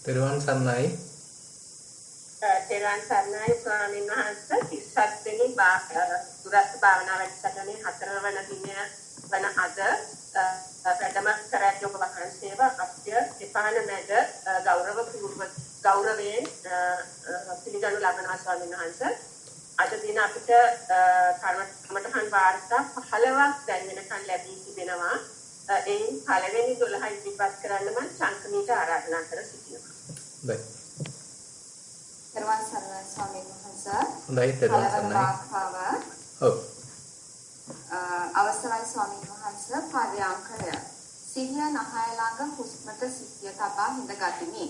තෙරුවන් සරණයි. තෙරුවන් සරණයි ස්වාමීන් වහන්සේ. 37 වෙනි දුරස්ත භාවනා වැඩසටහනේ 4 වන දිනය වන අද වැඩම කරත් ඔබ වහන්සේව අප්‍ය දෙපාන මැද ගෞරවයෙන් පිළිගනු ලබනවා ස්වාමීන් වහන්සේ. අද දින අපිට කර්මටහන් වාර්තා 15ක් දැන් වෙනකන් ලැබී තිබෙනවා. එයින් පළවෙනි 12 ඉදිරිපත් කරන්න මම සංකමීට ආරාධනා කර සිටිනවා. හොඳයි. තෙරුවන් සරණයි ස්වාමීන් වහන්සේ. හොඳයි තෙරුවන් සරණයි. ඔව්. අවසරයි ස්වාමීන් වහන්සේ පර්යාංකය. සිහිය නහය ළඟ හුස්මට සිහිය තබා හිඳගතිමි.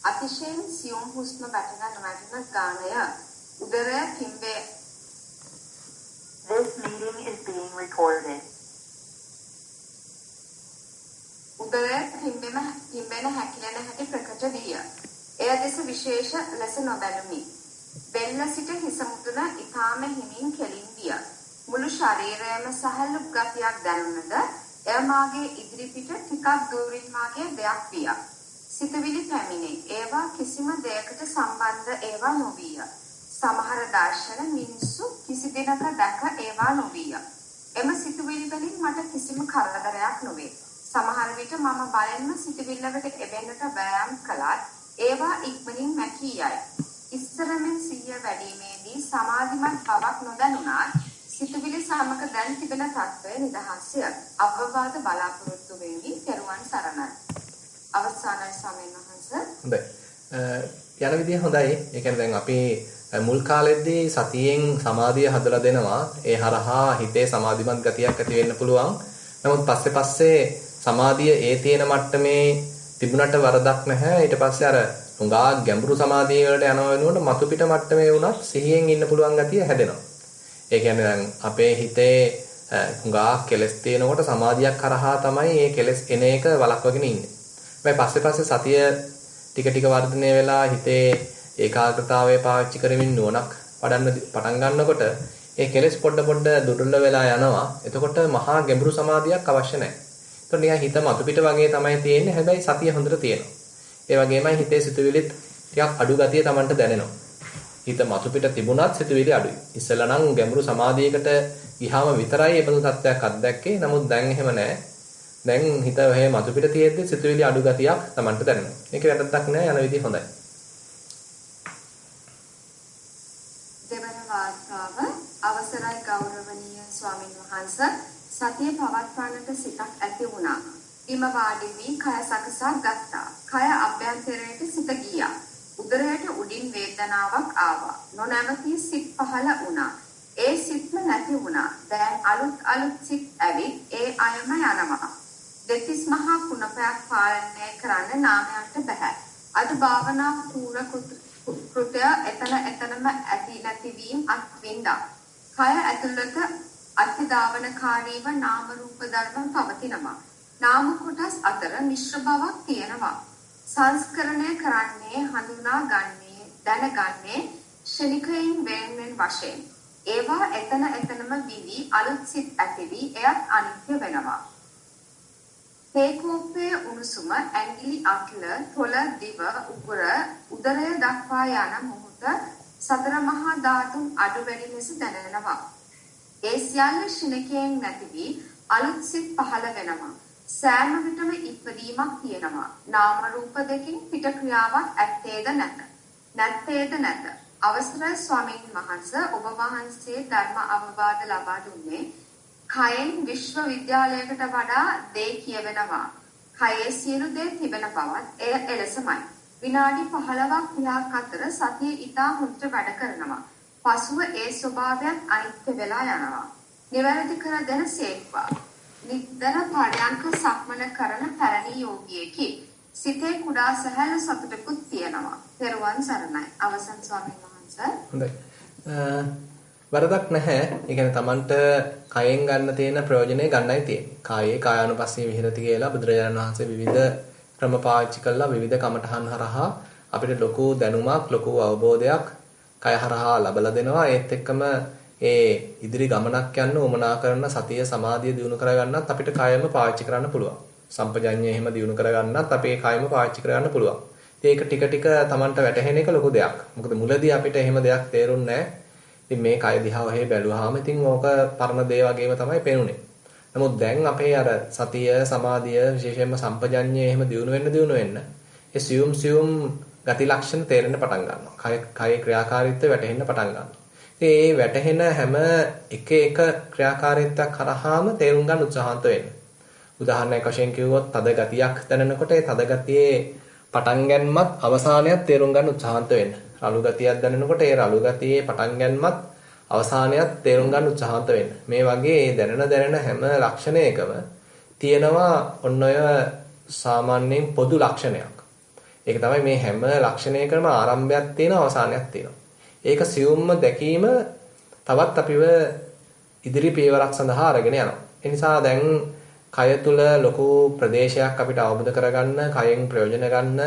අතිශයින් සියුම් හුස්ම වැටෙන ගානය උදරය පිම්බේ. This meeting is being recorded. උදරය පිම්බෙන හැකිලෙන හැටි ප්‍රකට විය. එය දෙස විශේෂ ලෙස නොබැලුමි. බෙල්ල සිට හිස මුදුන ඊටාම හිමින් කෙලින් විය. මුළු ශරීරයම සහල්ු ගතියක් දැනුණද එය මාගේ ඉදිරිපිට ටිකක් දුරින් මාගේ දෙයක් විය. සිතවිලි පැමිණේ. ඒවා කිසිම දෙයකට සම්බන්ධ ඒවා නොවිය. සමහර දර්ශන මිනිස්සු කිසි දිනක දැක ඒවා නොවිය. එම සිතවිලි වලින් මට කිසිම කරදරයක් නොවේ. සමහර විට මම බලෙන්ම සිතවිල්ලකට එබෙන්නට වෑයම් කළත් ඒවා ඉක්මනින් මැකී යයි. ඉස්සරමින් සිහිය වැඩිීමේදී සමාධිමත් බවක් නොදැනුණත් සිතවිලි සමග දැන් තිබෙන තත්ත්වය නිදහස්ය. අවවාද බලාපොරොත්තු වෙමි. තෙරුවන් සරණයි. අවසානයි ස්වාමීන් වහන්සේ. හොඳයි. යන විදිය හොඳයි. ඒ කියන්නේ දැන් අපි මුල් කාලෙද්දී සතියෙන් සමාධිය හදලා දෙනවා. ඒ හරහා හිතේ සමාධිමත් ගතියක් ඇති වෙන්න පුළුවන්. නමුත් පස්සේ සමාධිය ඒ තියෙන මට්ටමේ තිබුණට වරදක් නැහැ. ඊට පස්සේ අර හුඟා ගැඹුරු සමාධිය වලට යනවා වෙනුවට මතු පිට මට්ටමේ වුණත් සිහියෙන් ඉන්න පුළුවන් ගතිය හැදෙනවා. ඒ කියන්නේ දැන් අපේ හිතේ හුඟා කෙලස් තියෙනකොට සමාධියක් කරහා තමයි මේ කෙලස් එන එක වළක්වගෙන ඉන්නේ. හැබැයි පස්සේ සතිය ටික ටික වර්ධනය වෙලා හිතේ ඒකාග්‍රතාවය පාවිච්චි කරමින් නුවණක් වඩන්න පටන් ගන්නකොට ඒ කෙලස් පොඩ දුර්වල වෙලා යනවා. එතකොට මහා ගැඹුරු සමාධියක් අවශ්‍ය නැහැ. එතකොට නිකන් හිත මතු පිට වගේ තමයි තියෙන්නේ. හැබැයි සතිය හොඳට තියෙනවා. ඒ වගේමයි හිතේ සිතුවිලිත් ටිකක් අඩු ගතිය Tamanට දැනෙනවා. හිත මතු පිට තිබුණත් සිතුවිලි අඩුයි. ඉස්සෙල්ලා නම් ගැඹුරු සමාධියකට ගියාම විතරයි මේ බඳු තත්ත්වයක් අත්දැක්කේ. නමුත් දැන් එහෙම නැහැ. දැන් හිත ඔහේ මතු පිට තියෙද්දි සිතුවිලි අඩු ගතියක් Tamanට දැනෙනවා. මේක වැරද්දක් නෑ. යන විදිහ හොඳයි. දෙවන වාර්තාව අවසරයි ගෞරවනීය ස්වාමීන් වහන්සේ. සතිය පවත්වන්නට සිතක් ඇති වුණා. බිම වාඩි වී කය සකසා ගත්තා. කය අභ්‍යන්තරයට සිත ගියා. උදරයට උඩින් වේදනාවක් ආවා. නොනැවතී සිත් පහළ වුණා. ඒ සිත්ම නැති වුණා. දැන් අලුත් සිත් ඇවිත් ඒ අයම යනවා. දෙතිස් මහා කුණපයක් පාලනය කරන්න නාමයන්ට බෑ. අද භාවනා පූර්ව කෘත්‍ය එතනම ඇති නැති වීම අත්විඳා. කය ඇතුළත අත්‍යධාවනකාරීව නාම රූප ධර්ම පවතිනවා. නාම කොටස් අතර මිශ්‍ර බවක් තියෙනවා. සංස්කරණය කරන්නේ හඳුනාගන්නේ දැනගන්නේ ශනිකයෙන් වෙන වශයෙන්. ඒවා එතනම විවි අලුත් සිත් ඇති වී එයත් අනිත්‍ය වෙනවා. තේකෝපයේ උණුසුම ඇඟිලි අක්ල තොල දිව උගුර උදරය දක්වා යන මොහොත සතර මහා ධාතුන් අඩු වැඩි ලෙස දැනෙනවා. ඒ සියල්ල ශනිකයෙන් නැති වී අලුත් සිත් පහළ වෙනවා. සෑම විටම ඉපදීමක් තියෙනවා. නාම රූප දෙකින් පිට ක්‍රියාවක් ඇත්තේද නැත. අවසරයි ස්වාමීන් වහන්සේ ඔබ වහන්සේ ධර්ම අවවාද ලබා දුන්නේ කයෙන් විශ්වවිද්‍යාලයකට වඩා දේ කියවෙනවා. කයේ සියලු දේ තිබෙන බවත් එය එලෙසමයි. විනාඩි 15ක් 30ක් අතර සතිය ඉතා හොඳට වැඩ කරනවා. පසුව ඒ ස්වභාවයත් අනිත්‍ය වෙලා යනවා. නිවැරදි කර දෙන සේක්වා. නිතර පරයන්ක සක්මන කරන පැරණි යෝගියෙකි. සිතේ කුඩා සහැල්ලු සතුටකුත් තියෙනවා. තෙරුවන් සරණයි. අවසන් ස්වාමීන් වහන්සේ. හොඳයි. වරදක් නැහැ. ඒ කියන්නේ Tamanට කයෙන් ගන්න තියෙන ප්‍රයෝජනේ ගන්නයි තියෙන්නේ. කායේ කායානුපස්සී විහෙරති කියලා බුදුරජාණන් වහන්සේ විවිධ ක්‍රම පාවිච්චි කළා විවිධ කමඨහන් හරහා අපිට ලොකු දැනුමක් ලොකු අවබෝධයක් කය හරහා ලබලා දෙනවා. ඒත් එක්කම ඒ ඉදිරි ගමනක් යන්න උමනා කරන සතිය සමාධිය දිනු කරගන්නත් අපිට කයම පාවිච්චි කරන්න පුළුවන්. සම්පජඤ්ඤය එහෙම දිනු කරගන්නත් අපේ කයම පාවිච්චි කරගන්න පුළුවන්. ඒක ටික ටික Tamanට වැටහෙන එක ලොකු දෙයක්. මොකද මුලදී අපිට එහෙම දෙයක් තේරුන්නේ නැහැ. ඉතින් මේ කය දිහා ඔහෙ බැලුවාම ඉතින් ඕක පරණ දේ වගේම තමයි පේනුනේ. නමුත් දැන් අපේ අර සතිය, සමාධිය, විශේෂයෙන්ම සම්පජඤ්ඤය එහෙම දියුණු වෙන්න ඒ සියුම් ගති ලක්ෂණ තේරෙන්න පටන් ගන්නවා. කය ක්‍රියාකාරීත්වය වැටහෙන්න පටන් ගන්නවා. ඉතින් මේ වැටහෙන හැම එක ක්‍රියාකාරීත්වයක් කරාම තේරුම් ගන්න උත්සාහන්ත වෙන්න. උදාහරණයක් වශයෙන් කිව්වොත් තද ගතියක් දැනෙනකොට ඒ තද ගතියේ පටන් ගැනීමත් අවසානයත් තේරුම් ගන්න උත්සාහන්ත වෙන්න. රළු ගතියක් දැනෙනකොට ඒ රළු ගතියේ පටන් ගැනීමත් අවසානයත් තේරුම් ගන්න උත්සාහන්ත වෙන්න. මේ වගේ දැනෙන හැම ලක්ෂණයකම තියෙනවා ඔන්න ඔය සාමාන්‍යයෙන් පොදු ලක්ෂණයක්. ඒක තමයි මේ හැම ලක්ෂණයකම ආරම්භයක් තියෙනවා අවසානයක් තියෙනවා. ඒක සියුම්ම දැකීම තවත් අපිව ඉදිරි පියවරක් සඳහා අරගෙන යනවා. ඒ නිසා දැන් කය තුල ලොකු ප්‍රදේශයක් අපිට අවබෝධ කරගන්න, කයෙන් ප්‍රයෝජන ගන්න,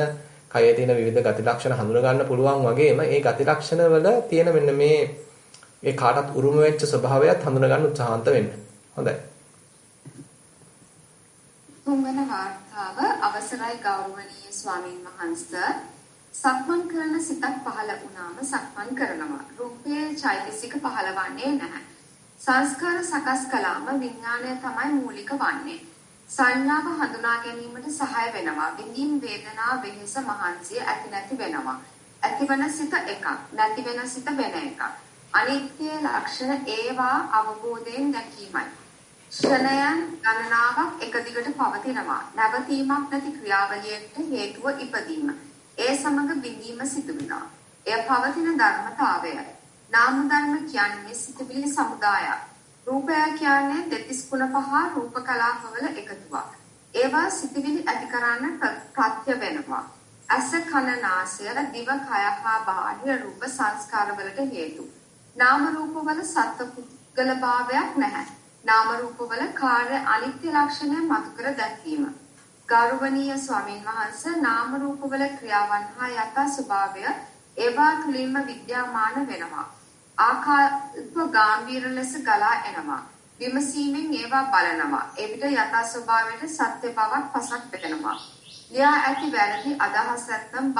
කයේ තියෙන විවිධ ගති ලක්ෂණ හඳුන ගන්න පුළුවන් වගේම ඒ ගති ලක්ෂණ වල තියෙන මෙන්න මේ ඒ කාටත් උරුම වෙච්ච ස්වභාවයත් හඳුන ගන්න උත්සාහන්ත වෙන්න. හොඳයි. තුන්වන වාර්තාව අවසරයි ගෞරවනීය ස්වාමීන් වහන්සේ සක්මන් කරන සිතක් පහළ වුණාම සක්මන් කරනවා. රූපයේ චෛතසික පහළවන්නේ නැහැ. සංස්කාර සකස් කළාම විඥාණය තමයි මූලික වන්නේ. සංඥාව හඳුනා ගැනීමට සහාය වෙනවා. විඳින් වේදනා වෙනස මහන්සිය ඇති නැති වෙනවා. ඇතිවන සිත එකක්, නැති වෙන සිත වෙන එකක්. අනිත්‍ය ලක්ෂණ ඒවා අවබෝධයෙන් දැකීමයි. ක්ෂණයන් ගණනාවක් එක දිගට පවතිනවා. නැවතීමක් නැති ක්‍රියාවලියට හේතුව ඉපදීම. ඒ සමග බිඳීම සිදු වෙනවා. එය පවතින ධර්මතාවයයි. නාම ධර්ම කියන්නේ සිතවිලි සමුදායක්. රූපය කියන්නේ දෙතිස් කුණ පහ රූප කලාපවල එකතුවක්. ඒවා සිතවිලි ඇති කරන්න ප්‍රත්‍ය වෙනවා. ඇස කන නාසය දිව කය හා බාහිර රූප සංස්කාරවලට හේතු. නාම රූපවල සත්ව පුද්ගල භාවයක් නැහැ. නාම රූපවල කාර්ය අනිත්‍ය ලක්ෂණය මතු කර දැක්වීම. ගෞරවනීය ස්වාමීන් වහන්සේ නාම රූපවල ක්‍රියාවන් හා යථා ස්වභාවය ඒවා තුළින්ම විද්‍යාමාන වෙනවා. ආකාල්ප ගාම්භීර ලෙස ගලා එනවා. විමසීමෙන් ඒවා බලනවා. එවිට යථා ස්වභාවයට සත්‍ය බවක් පසක් වෙනවා. ලියා ඇති වැරදි අදහස් නැත්නම්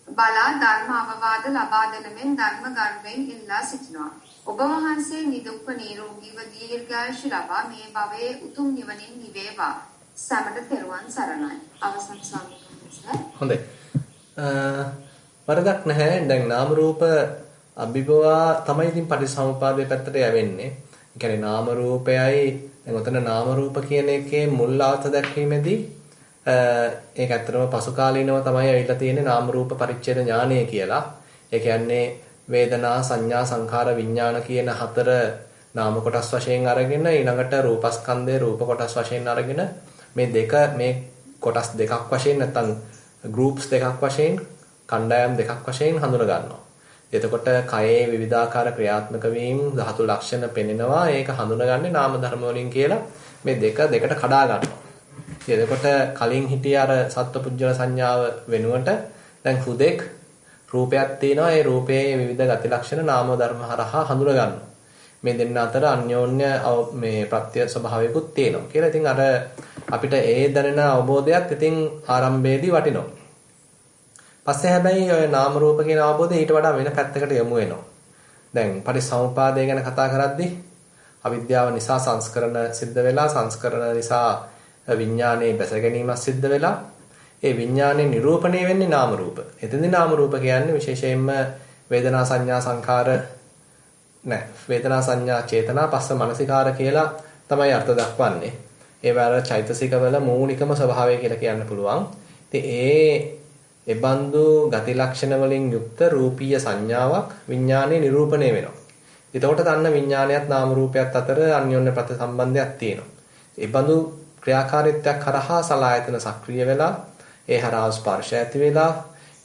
බලා ධර්ම අවවාද ලබා දෙන මෙන් ධර්ම ගරුවෙන් ඉල්ලා සිටිනවා. ඔබ වහන්සේ නිදුක්ව නිරෝගීව දීර්ඝායුෂ ලබා මේ භවයේ උතුම් නිවනින් නිවේවා. සමට තෙරුවන් සරණයි. අවසන් ස්වාමීන් වහන්සේ. හොඳයි. වරදක් නැහැ. දැන් නාම රූප අභිභවා තමයි ඉතින් පටිසමුපාදයේ පැත්තට යවෙන්නේ. ඒ කියන්නේ නාම රූපයයි දැන් උතන නාම රූප කියන එකේ මුල් අර්ථ දැක්වීමේදී ඒක ඇත්තටම පසු කාලීනව තමයි ඇවිල්ලා තියෙන්නේ නාම රූප පරිච්ඡේද ඥානය කියලා. ඒ කියන්නේ වේදනා සංඥා සංඛාර විඥාන කියන හතර නාම කොටස් වශයෙන් අරගෙන ඊළඟට රූපස්කන්ධය රූප කොටස් වශයෙන් අරගෙන මේ කොටස් දෙකක් වශයෙන් නැත්නම් groups දෙකක් වශයෙන් කණ්ඩායම් දෙකක් වශයෙන් හඳුන ගන්නවා. එතකොට කයේ විවිධාකාර ක්‍රියාත්මක වීම ධාතු ලක්ෂණ පෙනෙනවා. ඒක හඳුනගන්නේ නාම ධර්ම වලින් කියලා මේ දෙකට කඩා ගන්නවා. එතකොට කලින් හිටිය අර සත්පුජ්‍යල සංඥාව වෙනුවට දැන් හුදෙක් රූපයක් තියෙනවා. ඒ රූපයේ විවිධ ගති ලක්ෂණ නාම ධර්ම හරහා හඳුන ගන්නවා. මේ දෙන්න අතර අන්‍යෝන්‍ය මේ ප්‍රත්‍ය ස්වභාවයකුත් තියෙනවා කියලා. ඉතින් අර අපිට ඒ දැනෙන අවබෝධයත් ඉතින් ආරම්භයේදී වටිනවා. පස්සේ හැබැයි ඔය නාම රූප කියන අවබෝධය ඊට වඩා වෙන පැත්තකට යොමු වෙනවා. දැන් පරිසම්පාදය ගැන කතා කරද්දී අවිද්‍යාව නිසා සංස්කරණ සිද්ධ වෙලා සංස්කරණ නිසා විඥානයේ බැස ගැනීමක් සිද්ධ වෙලා ඒ විඥානයේ නිරූපණය වෙන්නේ නාම රූප. එතෙන්දී නාම රූප කියන්නේ විශේෂයෙන්ම වේදනා සංඥා සංඛාර වේදනා සංඥා චේතනා පස්ස මනසිකාර කියලා තමයි අර්ථ දක්වන්නේ. ඒ වල චෛතසිකවල මූලිකම ස්වභාවය කියලා කියන්න පුළුවන්. ඉතින් එබඳු ගති ලක්ෂණ වලින් යුක්ත රූපීය සංඥාවක් විඥානයේ නිරූපණය වෙනවා. එතකොට තන්න විඥානයත් නාම රූපයත් අතර අන්‍යෝන්‍ය ප්‍රතිසම්බන්ධයක් තියෙනවා. එබඳු ක්‍රියාකාරීත්වයක් කරහා සලආයතන සක්‍රිය වෙලා ඒ හරහා ස්පර්ශය ඇති වෙලා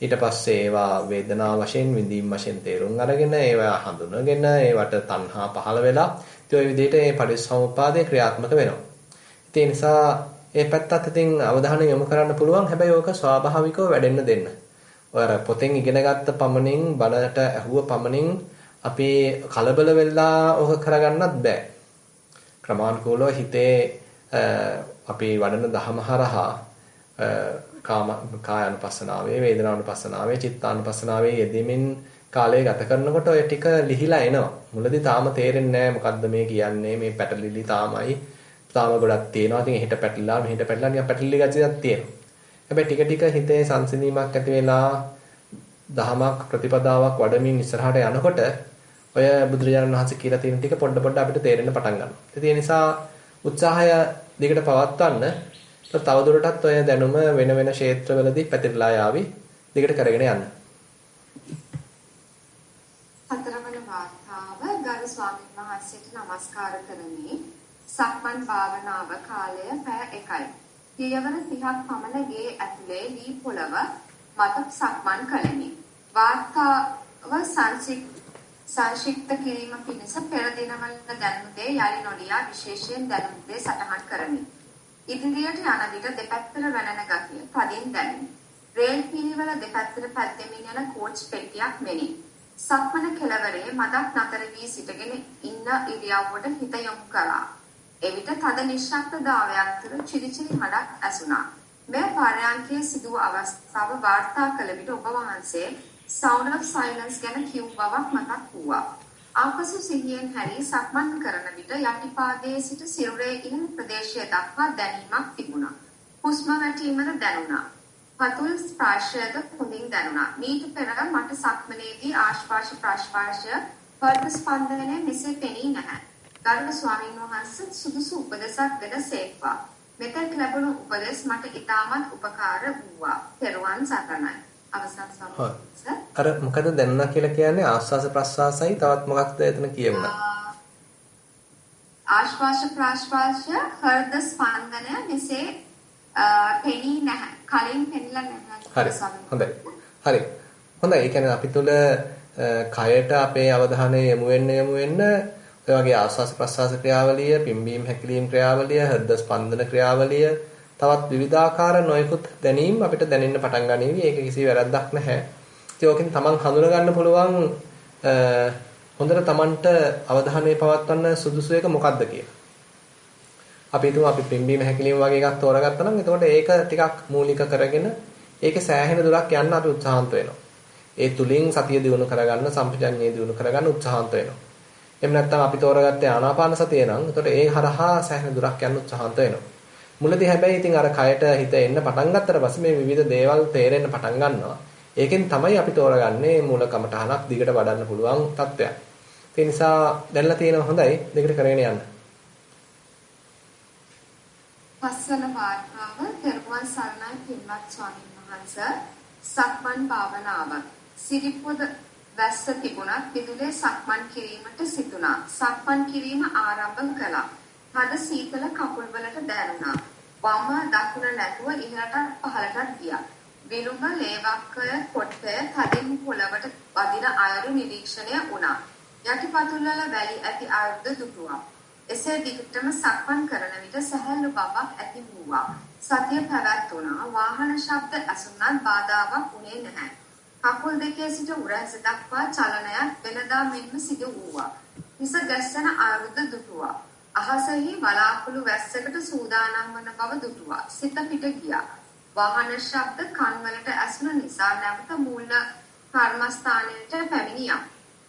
ඊට පස්සේ ඒවා වේදනා වශයෙන් විඳීම් වශයෙන් තේරුම් අරගෙන ඒවා හඳුනගෙන ඒවට තණ්හා පහළ වෙලා ඉතින් ওই විදිහට මේ පටිච්චසමුප්පාදේ ක්‍රියාත්මක වෙනවා. ඒ නිසා ඒ පැත්තත් ඉතින් අවධානය යොමු කරන්න පුළුවන්. හැබැයි ඕක ස්වාභාවිකව වැඩෙන්න දෙන්න. ඔය අර පොතෙන් ඉගෙනගත්ත පමණින් බලට ඇහුව පමණින් අපි කලබල වෙලා ඕක කරගන්නත් බෑ. ක්‍රමානුකූලව හිතේ අපි වඩන දහම හරහා කායානුපස්සනාවේ, වේදනානුපස්සනාවේ, චිත්තානුපස්සනාවේ යෙදෙමින් කාලය ගත කරනකොට ඔය ටික ලිහිලා එනවා. මුලදී තාම තේරෙන්නේ නැහැ මොකද්ද මේ කියන්නේ, මේ පැටලිලි තාම ගොඩක් තියෙනවා. ඉතින් එහෙට පැටලිලා මෙහෙට පැටලිලා නිකන් පැටලිලි ගතියක් තියෙනවා. හැබැයි ටික ටික හිතේ සංසිඳීමක් ඇති වෙලා දහමක් ප්‍රතිපදාවක් වඩමින් ඉස්සරහට යනකොට ඔය බුදුරජාණන් වහන්සේ කියලා තියෙන ටික පොඩ පොඩ අපිට තේරෙන්න පටන් ගන්නවා. ඒ නිසා උත්සාහය දිගට පවත්වන්න තවදුරටත් ඔය දැනුම වෙන වෙන ක්ෂේත්‍රවලදී පැතිරලා යාවි. දිගට කරගෙන යන්න. හතරවන වාර්තාව ගරු ස්වාමීන් වහන්සේට නමස්කාර කරමි. සක්මන් භාවනාව කාලය පැය 1යි. පියවර 30ක් පමණ ගේ ඇතුලේ ලී පොළව මත සක්මන් කළෙමි. වාර්තාව සංක්ෂිප්ත කිරීම පිණිස පෙර දිනවල දැනුම් දේ යලි නොලියා විශේෂයෙන් දැනුම් දේ සටහන් කරමි. ඉදිරියට යන විට දෙපැත්තට වැළෙන ගතිය තදින් දැනේ. රේල් පිළිවෙල දෙපැත්තට පැද්දෙමින් යන කෝච් පෙට්ටියක් මෙනි. සක්මන කෙළවරේ මදක් නතර වී සිටගෙන ඉන්න ඉරියව්වට හිත යොමු කළා. එවිට තද නිශ්ශබ්දතාවයක් තුළ චිරිචිරි හඬක් ඇසුණා. මේ පරයන්කේ සිදු අවස්ථාව වාර්තා කළ විට ඔබ වහන්සේ Sound of Silence ගැන කියු බවක් මතක් වුණා. ආපසු සිහියෙන් හැරී සක්මන් කරන විට යටිපාදයේ සිට සිරුරේ ඉහළ ප්‍රදේශය දක්වා දැනීමක් තිබුණා. හුස්ම වැටීමද දැනුණා. පතුල් ස්පර්ශයද හොඳින් දැනුණා. මීට පෙර මට සක්මනේදී ආශ්වාස ප්‍රශ්වාසය හෘද ස්පන්දනය මෙසේ පෙනී නැහැ. ගරු ස්වාමීන් වහන්සේ සුදුසු උපදෙසක් දෙන සේක්වා. මෙතෙක් ලැබුණු උපදෙස් මට ඉතාමත් උපකාර වූවා. පෙරවන් සරණයි. අවසන් සමහර අර මොකද දැනුණා කියලා කියන්නේ ආස්වාස ප්‍රස්වාසයි තවත් මොකක්ද එතන කියවුණා. ආශ්වාස ප්‍රශ්වාසය හෘද ස්පන්දනය මෙසේ පෙනී නැහැ. කලින් පෙන්නලා නැහැ. හරි. හොඳයි. හරි. හොඳයි. ඒ කියන්නේ අපි තුල කයට අපේ අවධානය යොමු වෙන්න ඔය වගේ ආස්වාස ප්‍රස්වාස ක්‍රියාවලිය, පිම්බීම හැකිලිම් ක්‍රියාවලිය, හෘද ස්පන්දන ක්‍රියාවලිය, තවත් විවිධාකාර නොයෙකුත් දැනීම් අපිට දැනෙන්න පටන් ගනීවි. ඒක කිසි වැරද්දක් නැහැ. ඉතින් ඕකෙන් තමන් හඳුනා ගන්න පුළුවන් හොඳට තමන්ට අවධානය පවත්වන්න සුදුසු එක මොකක්ද කියලා. අපි හිතමු අපි පිම්බීම හැකිලිම වගේ එකක් තෝරගත්තා නම් එතකොට ඒක ටිකක් මූලික කරගෙන ඒකේ සෑහෙන දුරක් යන්න අපි උත්සාහන්ත වෙනවා. ඒ තුලින් සතිය දියුණු කරගන්න, සම්පජඤ්ඤය දියුණු කරගන්න උත්සාහන්ත වෙනවා. එහෙම නැත්නම් අපි තෝරගත්තේ ආනාපාන සතිය නම් එතකොට ඒ හරහා සෑහෙන දුරක් යන්න උත්සාහන්ත වෙනවා. මුලදී හැබැයි ඉතින් අර කයට හිත එන්න පටන් ගත්තට පස්සේ මේ විවිධ දේවල් තේරෙන්න පටන් ගන්නවා. ඒකෙන් තමයි අපි තෝරගන්නේ මූල කමටහනක් දිගට වඩන්න පුළුවන් තත්ත්වයක්. ඒ නිසා දැනලා තියෙනවා හොඳයි දෙකට කරගෙන යන්න. පස්වන වාර්තාව පෙරවන් සරණයි පින්වත් ස්වාමීන් වහන්සේ සක්මන් භාවනාව. සිරිපොද වැස්ස තිබුණත් පිටුලේ සක්මන් කිරීමට සිටුණා. සක්මන් කිරීම ආරම්භ කළා. හද සීතල කකුල් වලට දැනුණා. වම දකුණ නැතුව ඉහළට පහළට ගියා. විලුඹ ලේවක්කය කොට්ටය තදින් පොළවට වදින අයුරු නිරීක්ෂණය වුණා. යටිපතුල් වල වැලි ඇති අයුරුද දුටුවා. එසේ දිගටම සක්මන් කරන විට සැහැල්ලු බවක් ඇති වුණා. සතිය පැවැත්ුණා. වාහන ශබ්ද ඇසුණත් බාධාවක් වුණේ නැහැ. කකුල් දෙකේ සිට උරහිස දක්වා චලනයක් වෙනදා මෙන්ම සිදු වුණා. හිස ගැස්සෙන අයුරුද දුටුවා. අහසෙහි බලාකුළු වැස්සකට සූදානම් වන බව දුටුවා. සිත පිට ගියා. වාහන ශබ්ද කන් වලට ඇසුන නිසා නැවත මූල කර්මස්ථානයට පැමිණියා.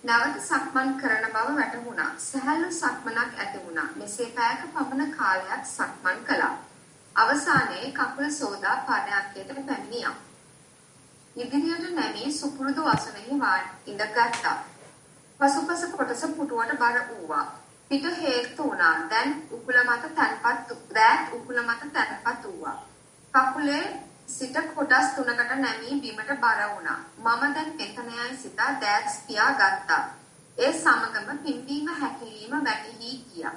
නැවත සක්මන් කරන බව වැටහුණා. සහැල්ලු සක්මනක් ඇති වුණා. මෙසේ පැයක පමණ කාලයක් සක්මන් කළා. අවසානයේ කකුල සෝදා පරයන්කයට පැමිණියා. ඉදිරියට නැමී සුපුරුදු වසනෙහි ඉඳගත්තා. පසුපස කොටස පුටුවට බර වූවා. පිට හේතු වුණා. දැන් උකුල මත තැන්පත් වුණා. කකුලේ සිට කොටස් තුනකට නැමී බිමට බර වුණා. මම දැන් එතනයි සිතා දැස් පියා ගත්තා. ඒ සමගම පිම්බීම හැකිලිම වැටහි ගියා.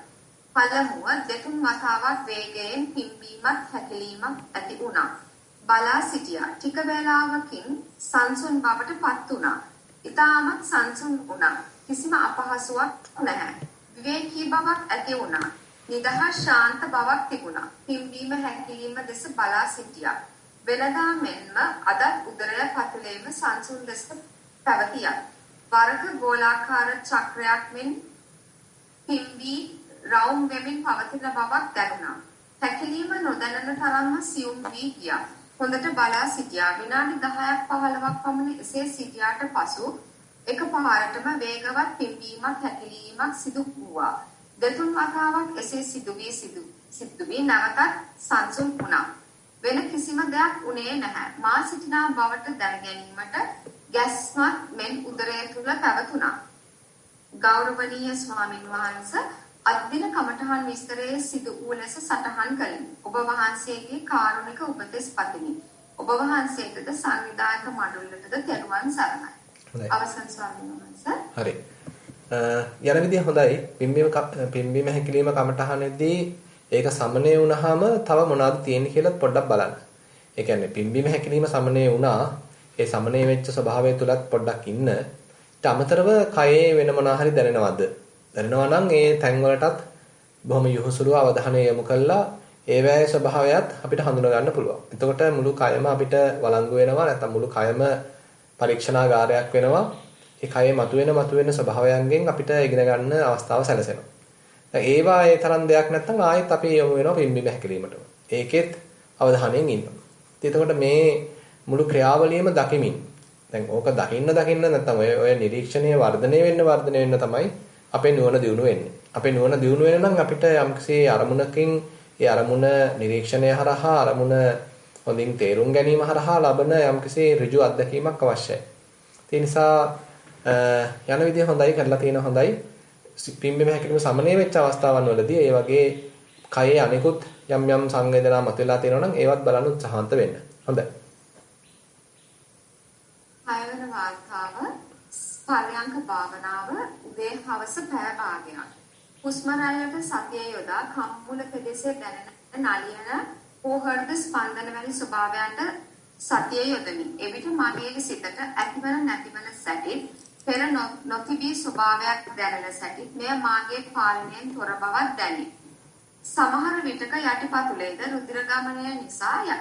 පළමුව දෙතුන් වතාවක් වේගයෙන් පිම්බීමත් හැකිලීමක් ඇති වුණා. බලා සිටියා. ටික වේලාවකින් සංසුන් බවට පත් වුණා. ඊටමත් සංසුන් වුණා. කිසිම අපහසුාවක් නැහැ. විවේකී බවක් ඇති වුණා. නිදහස් ශාන්ත බවක් තිබුණා. පිම්බීම හැකිලිම දෙස බලා සිටියා. වෙනදා මෙන්ම අදත් උදරය පතුලේම සංසුන් දෙස පැවතියා. වර්ග ගෝලාකාර චක්‍රයක් මෙන් පිම්බී රවුම් වෙමින් පවතින බවක් දැනුණා. හැකිලිම නොදැනෙන තරම්ම සියුම් වී ගියා. හොඳට බලා සිටියා. විනාඩි 10ක් 15ක් පමණ එසේ සිටියාට පසු එකපාරටම වේගවත් පිම්බීමක් හැකිලීමක් සිදු වුණා. දෙතුන් වතාවක් එසේ සිදුවී නැවතත් සංසුන් වුණා. වෙන කිසිම දෙයක් උනේ නැහැ. මා සිටිනා බවට දැන ගැනීමට ගැස්මක් මෙන් උදරය තුල පැවතුණා. ගෞරවනීය ස්වාමින් වහන්සේ අද්දින කමඨහන් විස්තරයේ සිදු වූ ලෙස සටහන් කළෙමි. ඔබ වහන්සේගේ කාරුණික උපදෙස් පතමි. ඔබ වහන්සේටද සංවිධායක මණ්ඩලයටද තෙරුවන් සරණයි. අවසන් ස්වාමීන් වහන්සේ. හරි. යන විදිය හොඳයි. පිම්බීම හැකිලිම කමටහනේදී ඒක සමනය වුණාම තව මොනවද තියෙන්නේ කියලා පොඩ්ඩක් බලන්න. ඒ කියන්නේ පිම්බීම හැකිලිම සමනය වුණා. ඒ සමනය වෙච්ච ස්වභාවය තුලත් පොඩ්ඩක් ඉන්න. ඊට අමතරව කයේ වෙන මොනවා හරි දැනෙනවද? දැනෙනවා නම් ඒ තැන් වලටත් බොහොම යොහුසුලුව අවධානය යොමු කළා ඒවැය ස්වභාවයත් අපිට හඳුනා ගන්න පුළුවන්. එතකොට මුළු කයම අපිට වළංගු වෙනවා නැත්නම් මුළු කයම පරීක්ෂණාගාරයක් වෙනවා. ඒ කයේ මතුවෙන ස්වභාවයන්ගෙන් අපිට ඉගෙන ගන්න අවස්ථාව සැලසෙනවා. දැන් ඒවා ඒ තරම් දෙයක් නැත්නම් ආයෙත් අපි යොමු වෙනවා පිම්බීම හැකිලීමට. ඒකෙත් අවධානයෙන් ඉන්නවා. එතකොට මේ මුළු ක්‍රියාවලියම දකිමින් දැන් ඕක දකින්න නැත්නම් ඔය නිරීක්ෂණයේ වර්ධනය වෙන්න තමයි අපේ නුවණ දියුණු වෙන්නේ. අපේ නුවණ දියුණු වෙන නම් අපිට යම්කිසි අරමුණකින් ඒ අරමුණ නිරීක්ෂණය හරහා අරමුණ හොඳින් තේරුම් ගැනීම හරහා ලබන යම්කිසි ඍජු අත්දැකීමක් අවශ්‍යයි. ඒ නිසා යන විදිය හොඳයි කරලා තියෙන හොඳයි. පිම්බීම හැකිලිම සමනය වෙච්ච අවස්ථාවන් වලදී ඒ වගේ කයේ අනිකුත් යම් සංවේදනා මතුවලා තියෙනවා නම් ඒවත් බලන්න උත්සාහන්ත වෙන්න. හොඳයි. ආයවන වාර්තාව පරයන්ක භාවනාව උදේ හවස පැය භාගයක්. හුස්ම රැල්ලට සතිය යොදා කම්මුල ප්‍රදේශයේ දැනෙන නලියන හෝහර්ද ස්පන්දන වැනි ස්වභාවයන්ට සතිය යොදමි. එවිට මගේ සිතට ඇතිවන නැතිවන සැටිත් පෙර නොතිබී ස්වභාවයක් දැනෙන සැටිත් මෙය මාගේ පාලනයෙන් තොර බවක් දැනේ. සමහර විටක යටිපතුලේද රුධිර ගමනය නිසා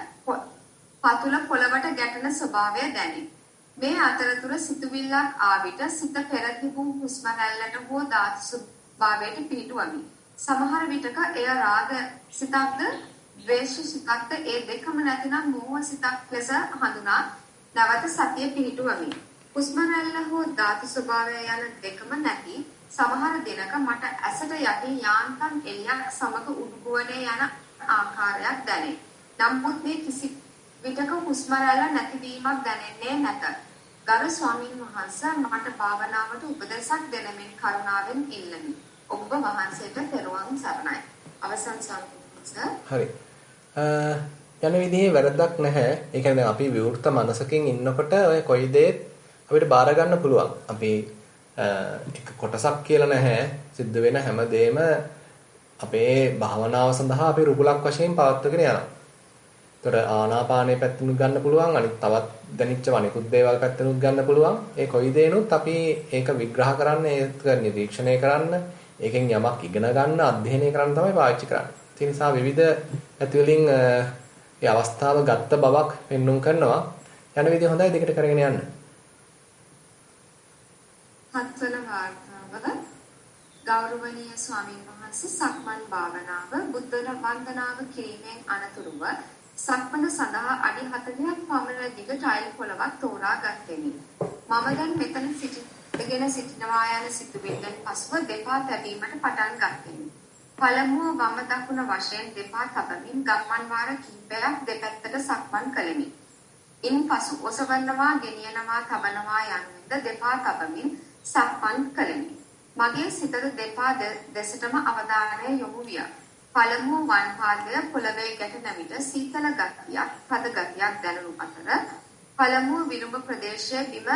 පතුල පොළවට ගැටෙන ස්වභාවය දැනේ. මේ අතරතුර සිතුවිල්ලක් ආවිට සිත පෙර තිබූ හුස්ම රැල්ලට හෝ ධාතු ස්වභාවයට පිහිටුවමි. සමහර විටක එය රාග සිතක්ද ද්වේෂ සිතක්ද ඒ දෙකම නැතිනම් මෝහ සිතක් ලෙස හඳුනා නැවත සතිය පිහිටුවමි. හුස්ම රැල්ල හෝ ධාතු ස්වභාවය යන දෙකම නැති සමහර දිනක මට ඇසට යටින් යාන්තම් එළියක් සමග උඩුගුවනේ යන ආකාරයක් දැනේ. නමුත් මේ කිසි විටක හුස්ම රැල්ල නැතිවීමක් දැනෙන්නේ නැත. ගරු ස්වාමීන් වහන්සේ මට භාවනාවට උපදෙසක් දෙනමින් කරුණාවෙන් ඉල්ලමි. ඔබ වහන්සේට පෙරවන් සරණයි. අවසන් සම්පූර්ණ. හරි. යන විදිහේ වැරද්දක් නැහැ. ඒ කියන්නේ අපි විවෘත මනසකින් ඉන්නකොට ඔය කොයි දේත් අපිට බාර ගන්න පුළුවන්. අපි එක කොටසක් කියලා නැහැ. සිද්ධ වෙන හැම දෙයක්ම අපේ භාවනාව සඳහා අපි රුකුලක් වශයෙන් පවත්වාගෙන යනවා. ඒතර ආනාපානයේ පැත්තෙනුත් ගන්න පුළුවන්. අනිත් තවත් දැනිච්ච අනිකුත් දේවල් පැත්තෙනුත් ගන්න පුළුවන්. ඒ කොයි දේනොත් අපි ඒක විග්‍රහ කරන්න, ඒක නිරීක්ෂණය කරන්න, ඒකෙන් යමක් ඉගෙන ගන්න, අධ්‍යයනය කරන්න තමයි පාවිච්චි කරන්නේ. ඒ නිසා විවිධ ඇතුවලින් ඒ අවස්ථාව ගත්ත බවක් පෙන්눔 කරනවා. යන විදිහ හොඳයි දෙකට කරගෙන යන්න. හත්වන වාර්තාව ගෞරවනීය ස්වාමීන් වහන්සේ සක්මන් භාවනාව බුද්ධ වන්දනාව කිරීමෙන් අනතුරුව සක්මන සඳහා අඩි 40ක් පමණ දිග ටයිල් පොළවක් තෝරා ගත්තෙමි. මම දැන් මෙතන සිටිනවා යන සිතුවිල්ලෙන් පසුව දෙපා තැබීමට පටන් ගත්තෙමි. පළමුව වම දකුණ වශයෙන් දෙපා තබමින් ගම්මන් වාර කිහිපයක් දෙපැත්තට සක්මන් කළෙමි. ඉන්පසු ඔසවනවා, ගෙනියනවා, තබනවා යනුවෙන්ද දෙපා තබමින් සක්මන් කළෙමි. මගේ සිතට දෙපා දෙසටම අවධානය යොමු විය. පළමුව වම් පාදය පොළවේ ගැටෙන විට සීතල ගතියක්, පද ගතියක් දැනුණු අතර පළමුව විලුඹ ප්‍රදේශයේ බිම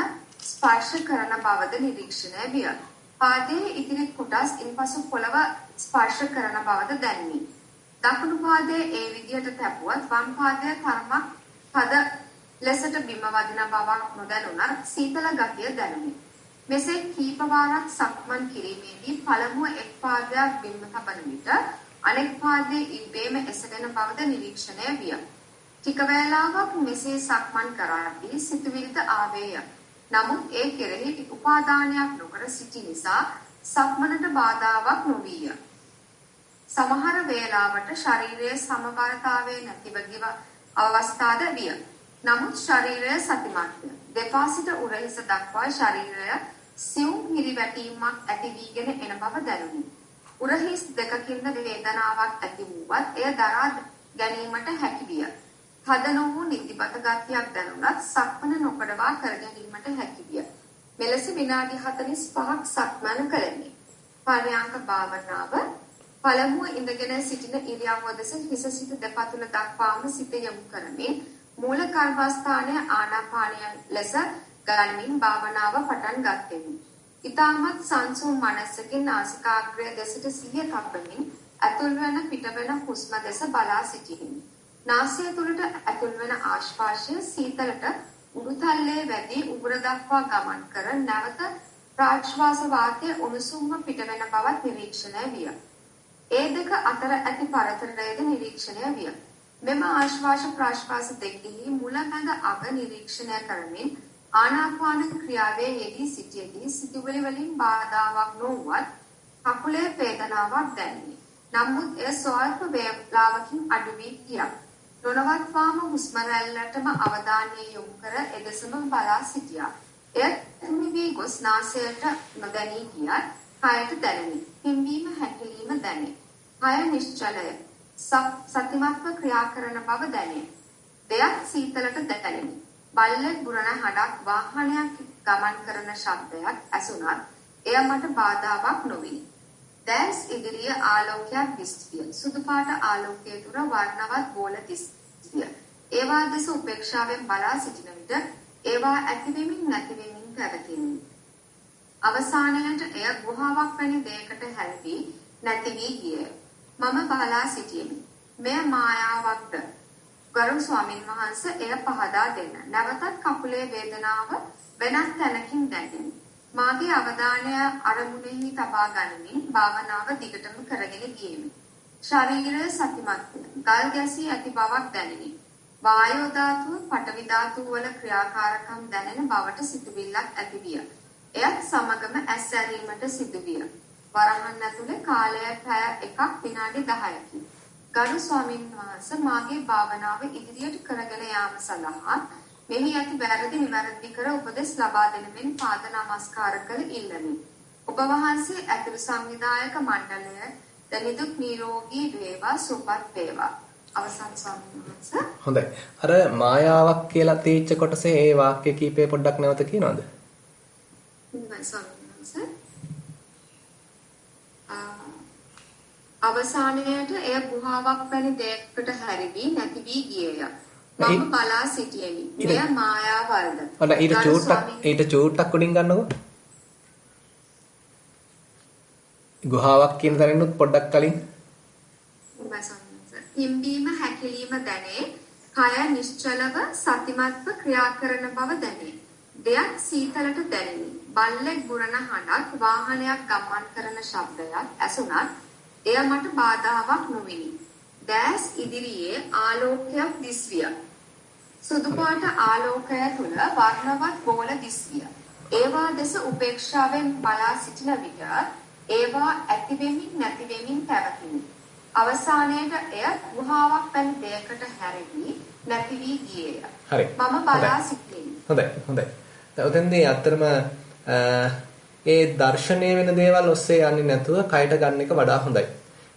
ස්පර්ශ කරන බවද නිරීක්ෂණය විය. පාදයේ ඉදිරි කොටස් ඉන්පසු පොළව ස්පර්ශ කරන බවද දැනිනි. දකුණු පාදයේ ඒ විදිහට තැබුවත් වම් පාදයේ තරමක් පද ලෙසට බිම වදින බවක් නොදැනුණත් සීතල ගතිය දැනුනි. මෙසේ කීප වාරක් සක්මන් කිරීමේදී පළමුව එක් පාදයක් බිම තබන විට අනෙක් පාදයේ ඉබේම එසවෙන බවද නිරීක්ෂණය විය. ටික වේලාවක් මෙසේ සක්මන් කරද්දී සිතුවිලිද ආවේය. නමුත් ඒ කෙරෙහි උපාදානයක් නොකර සිටි නිසා සක්මනට බාධාවක් නොවිය. සමහර වේලාවට ශරීරයේ සමබරතාවයේ නැතිව අවස්ථාද විය. නමුත් ශරීරය සතිමත්ය. දෙපා සිට උරහිස දක්වා ශරීරය සියුම් හිරිවැටීමක් ඇති වීගෙන එන බව දැනුනි. උරහිස් දෙකකින්ද වේදනාවක් ඇති වූවත් එය දරා ගැනීමට හැකි විය. හද නොවූ නිදිමත ගතියක් දැනුණත් සක්මන නොකඩවා කර ගැනීමට හැකි විය. මෙලෙස විනාඩි 45ක් සක්මන කළෙමි. පරයන්ක භාවනාව පළමුව ඉඳගෙන සිටින ඉරියව්ව දෙස හිස සිට දෙපතුල දක්වාම සිත යොමු කරමින් මූල කර්මස්ථානයේ ආනාපානය ලෙස ගණමින් භාවනාව පටන් ගත්ෙමි. ඊටමත් සංසුන් මනසකින් නාසිකාග්‍රය දෙසට සිහිය තබමින් ඇතුල් වන පිටවන හුස්ම දෙස බලා සිටිමි. නාසය තුළට ඇතුල් වන ආශ්වාසය සීතලට උඩුතල්ලේ වැඩි උගුර දක්වා ගමන් කර නැවත ප්‍රාශ්වාස වාතය උණුසුම්ව පිටවෙන බවත් නිරීක්ෂණය විය. ඒ දෙක අතර ඇති පරතරයද නිරීක්ෂණය විය. මෙම ආශ්වාස ප්‍රාශ්වාස දෙකෙහි මුලැමැද අග නිරීක්ෂණය කරමින් ආනාපාන ක්‍රියාවේ යෙදී සිටියේදී සිතුවිලි වලින් බාධාවක් නොවුවත් කකුලේ වේදනාවක් දැනිනි. නමුත් එය ස්වල්ප වේලාවකින් අඩු වී ගියා. නොනවත්වාම හුස්ම රැල්ලටම අවධානය යොමු කර එදෙසම බලා සිටියා. එය නිවි ගොස් නාසයට නොදැනී ගියත් කයට දැනිනි. හිම්බීම හැකිලිම දැනේ. කය නිශ්චලය. සතිමත්ව ක්‍රියා කරන බව දැනේ. දෙයක් සීතලට දැනෙනි. බල්ලෙක් බුරන හඬක් වාහනයක් ගමන් කරන ශබ්දයක් ඇසුණත් එය මට බාධාවක් නොවිනි. දැස් ඉදිරිය ආලෝකයක් දිස්විය. සුදු පාට ආලෝකයේ තුර වර්ණවත් බෝල දිස්විය. ඒවා දෙස උපේක්ෂාවෙන් බලා සිටින විට ඒවා ඇති වෙමින් නැති වෙමින් පැවතිනි. අවසානයේට එය ගුහාවක් වැනි දෙයකට හැලවි නැති වී ගියේ. මම බලා සිටියෙමි. මෙය මායාවක්ද? ගරු ස්වාමීන් වහන්සේ එය පහදා දෙන්න. නැවතත් කකුලේ වේදනාව වෙනත් තැනකින් දැනෙන. මාගේ අවධානය අරමුණෙහි තබා ගනිමින් භාවනාව දිගටම කරගෙන ගියෙමි. ශරීරය සතිමත්ය. ගල් ගැසී ඇති බවක් දැනිනි. වායෝ ධාතුව, පඨවි ධාතුව වල ක්‍රියාකාරකම් දැනෙන බවට සිතුවිල්ලක් ඇති විය. එයත් සමගම ඇස් ඇරීමට සිදු විය. වරහන් ඇතුලේ කාලය පැය 1ක් විනාඩි 10කි. ගරු ස්වාමීන් වහන්සේ මාගේ භාවනාව ඉදිරියට කරගෙන යාම සඳහා මෙහි ඇති වැරදි නිවැරදි කර උපදෙස් ලබා දෙන මෙන් පාද නමස්කාර කර ඉල්ලමි. ඔබ වහන්සේ ඇතුළු සංවිධායක මණ්ඩලය දනිදුක් නිරෝගී වේවා සුවපත් වේවා. අවසන් ස්වාමීන් වහන්සේ. හොඳයි. අර මායාවක් කියලා තීච්ච කොටසේ ඒ වාක්‍ය කීපේ පොඩ්ඩක් නැවත කියනවද? හොඳයි ස්වාමීන් වහන්සේ. අවසානයේට එය ගුහාවක් වැනි දෙයකට හැරිවි නැති වී ගියේය. මම බලා සිටියෙමි. මෙය මායාවල්ද? ඔන්න ඊට චූට්ටක් උඩින් ගන්නකො. ගුහාවක් කියන තැනිනුත් පොඩ්ඩක් කලින්. හිම්බීම හැකිලිම දැනේ. කය නිශ්චලව සතිමත්ව ක්‍රියා කරන බව දැනේ. දෙයක් සීතලට දැනිනි. බල්ලෙක් බුරන හඬක්, වාහනයක් ගමන් කරන ශබ්දයක් ඇසුණත් එය මට බාධාවක් නොවිනි. දැස් ඉදිරියේ ආලෝකයක් දිස්විය. සුදු පාට ආලෝකය තුල වර්ණවත් බෝල දිස්විය. ඒවා දෙස උපේක්ෂාවෙන් බලා සිටින විට ඒවා ඇති වෙමින් නැති වෙමින් පැවතිනි. අවසානයේට එය ගුහාවක් වැනි දෙයකට හැරෙවි නැති වී ගියේය. හරි. මම බලා සිටියෙමි. හොඳයි. දැන් උතෙන්දී අත්‍තරම ඒ දර්ශනීය වෙන දේවල් ඔස්සේ යන්නේ නැතුව කයට ගන්න එක වඩා හොඳයි.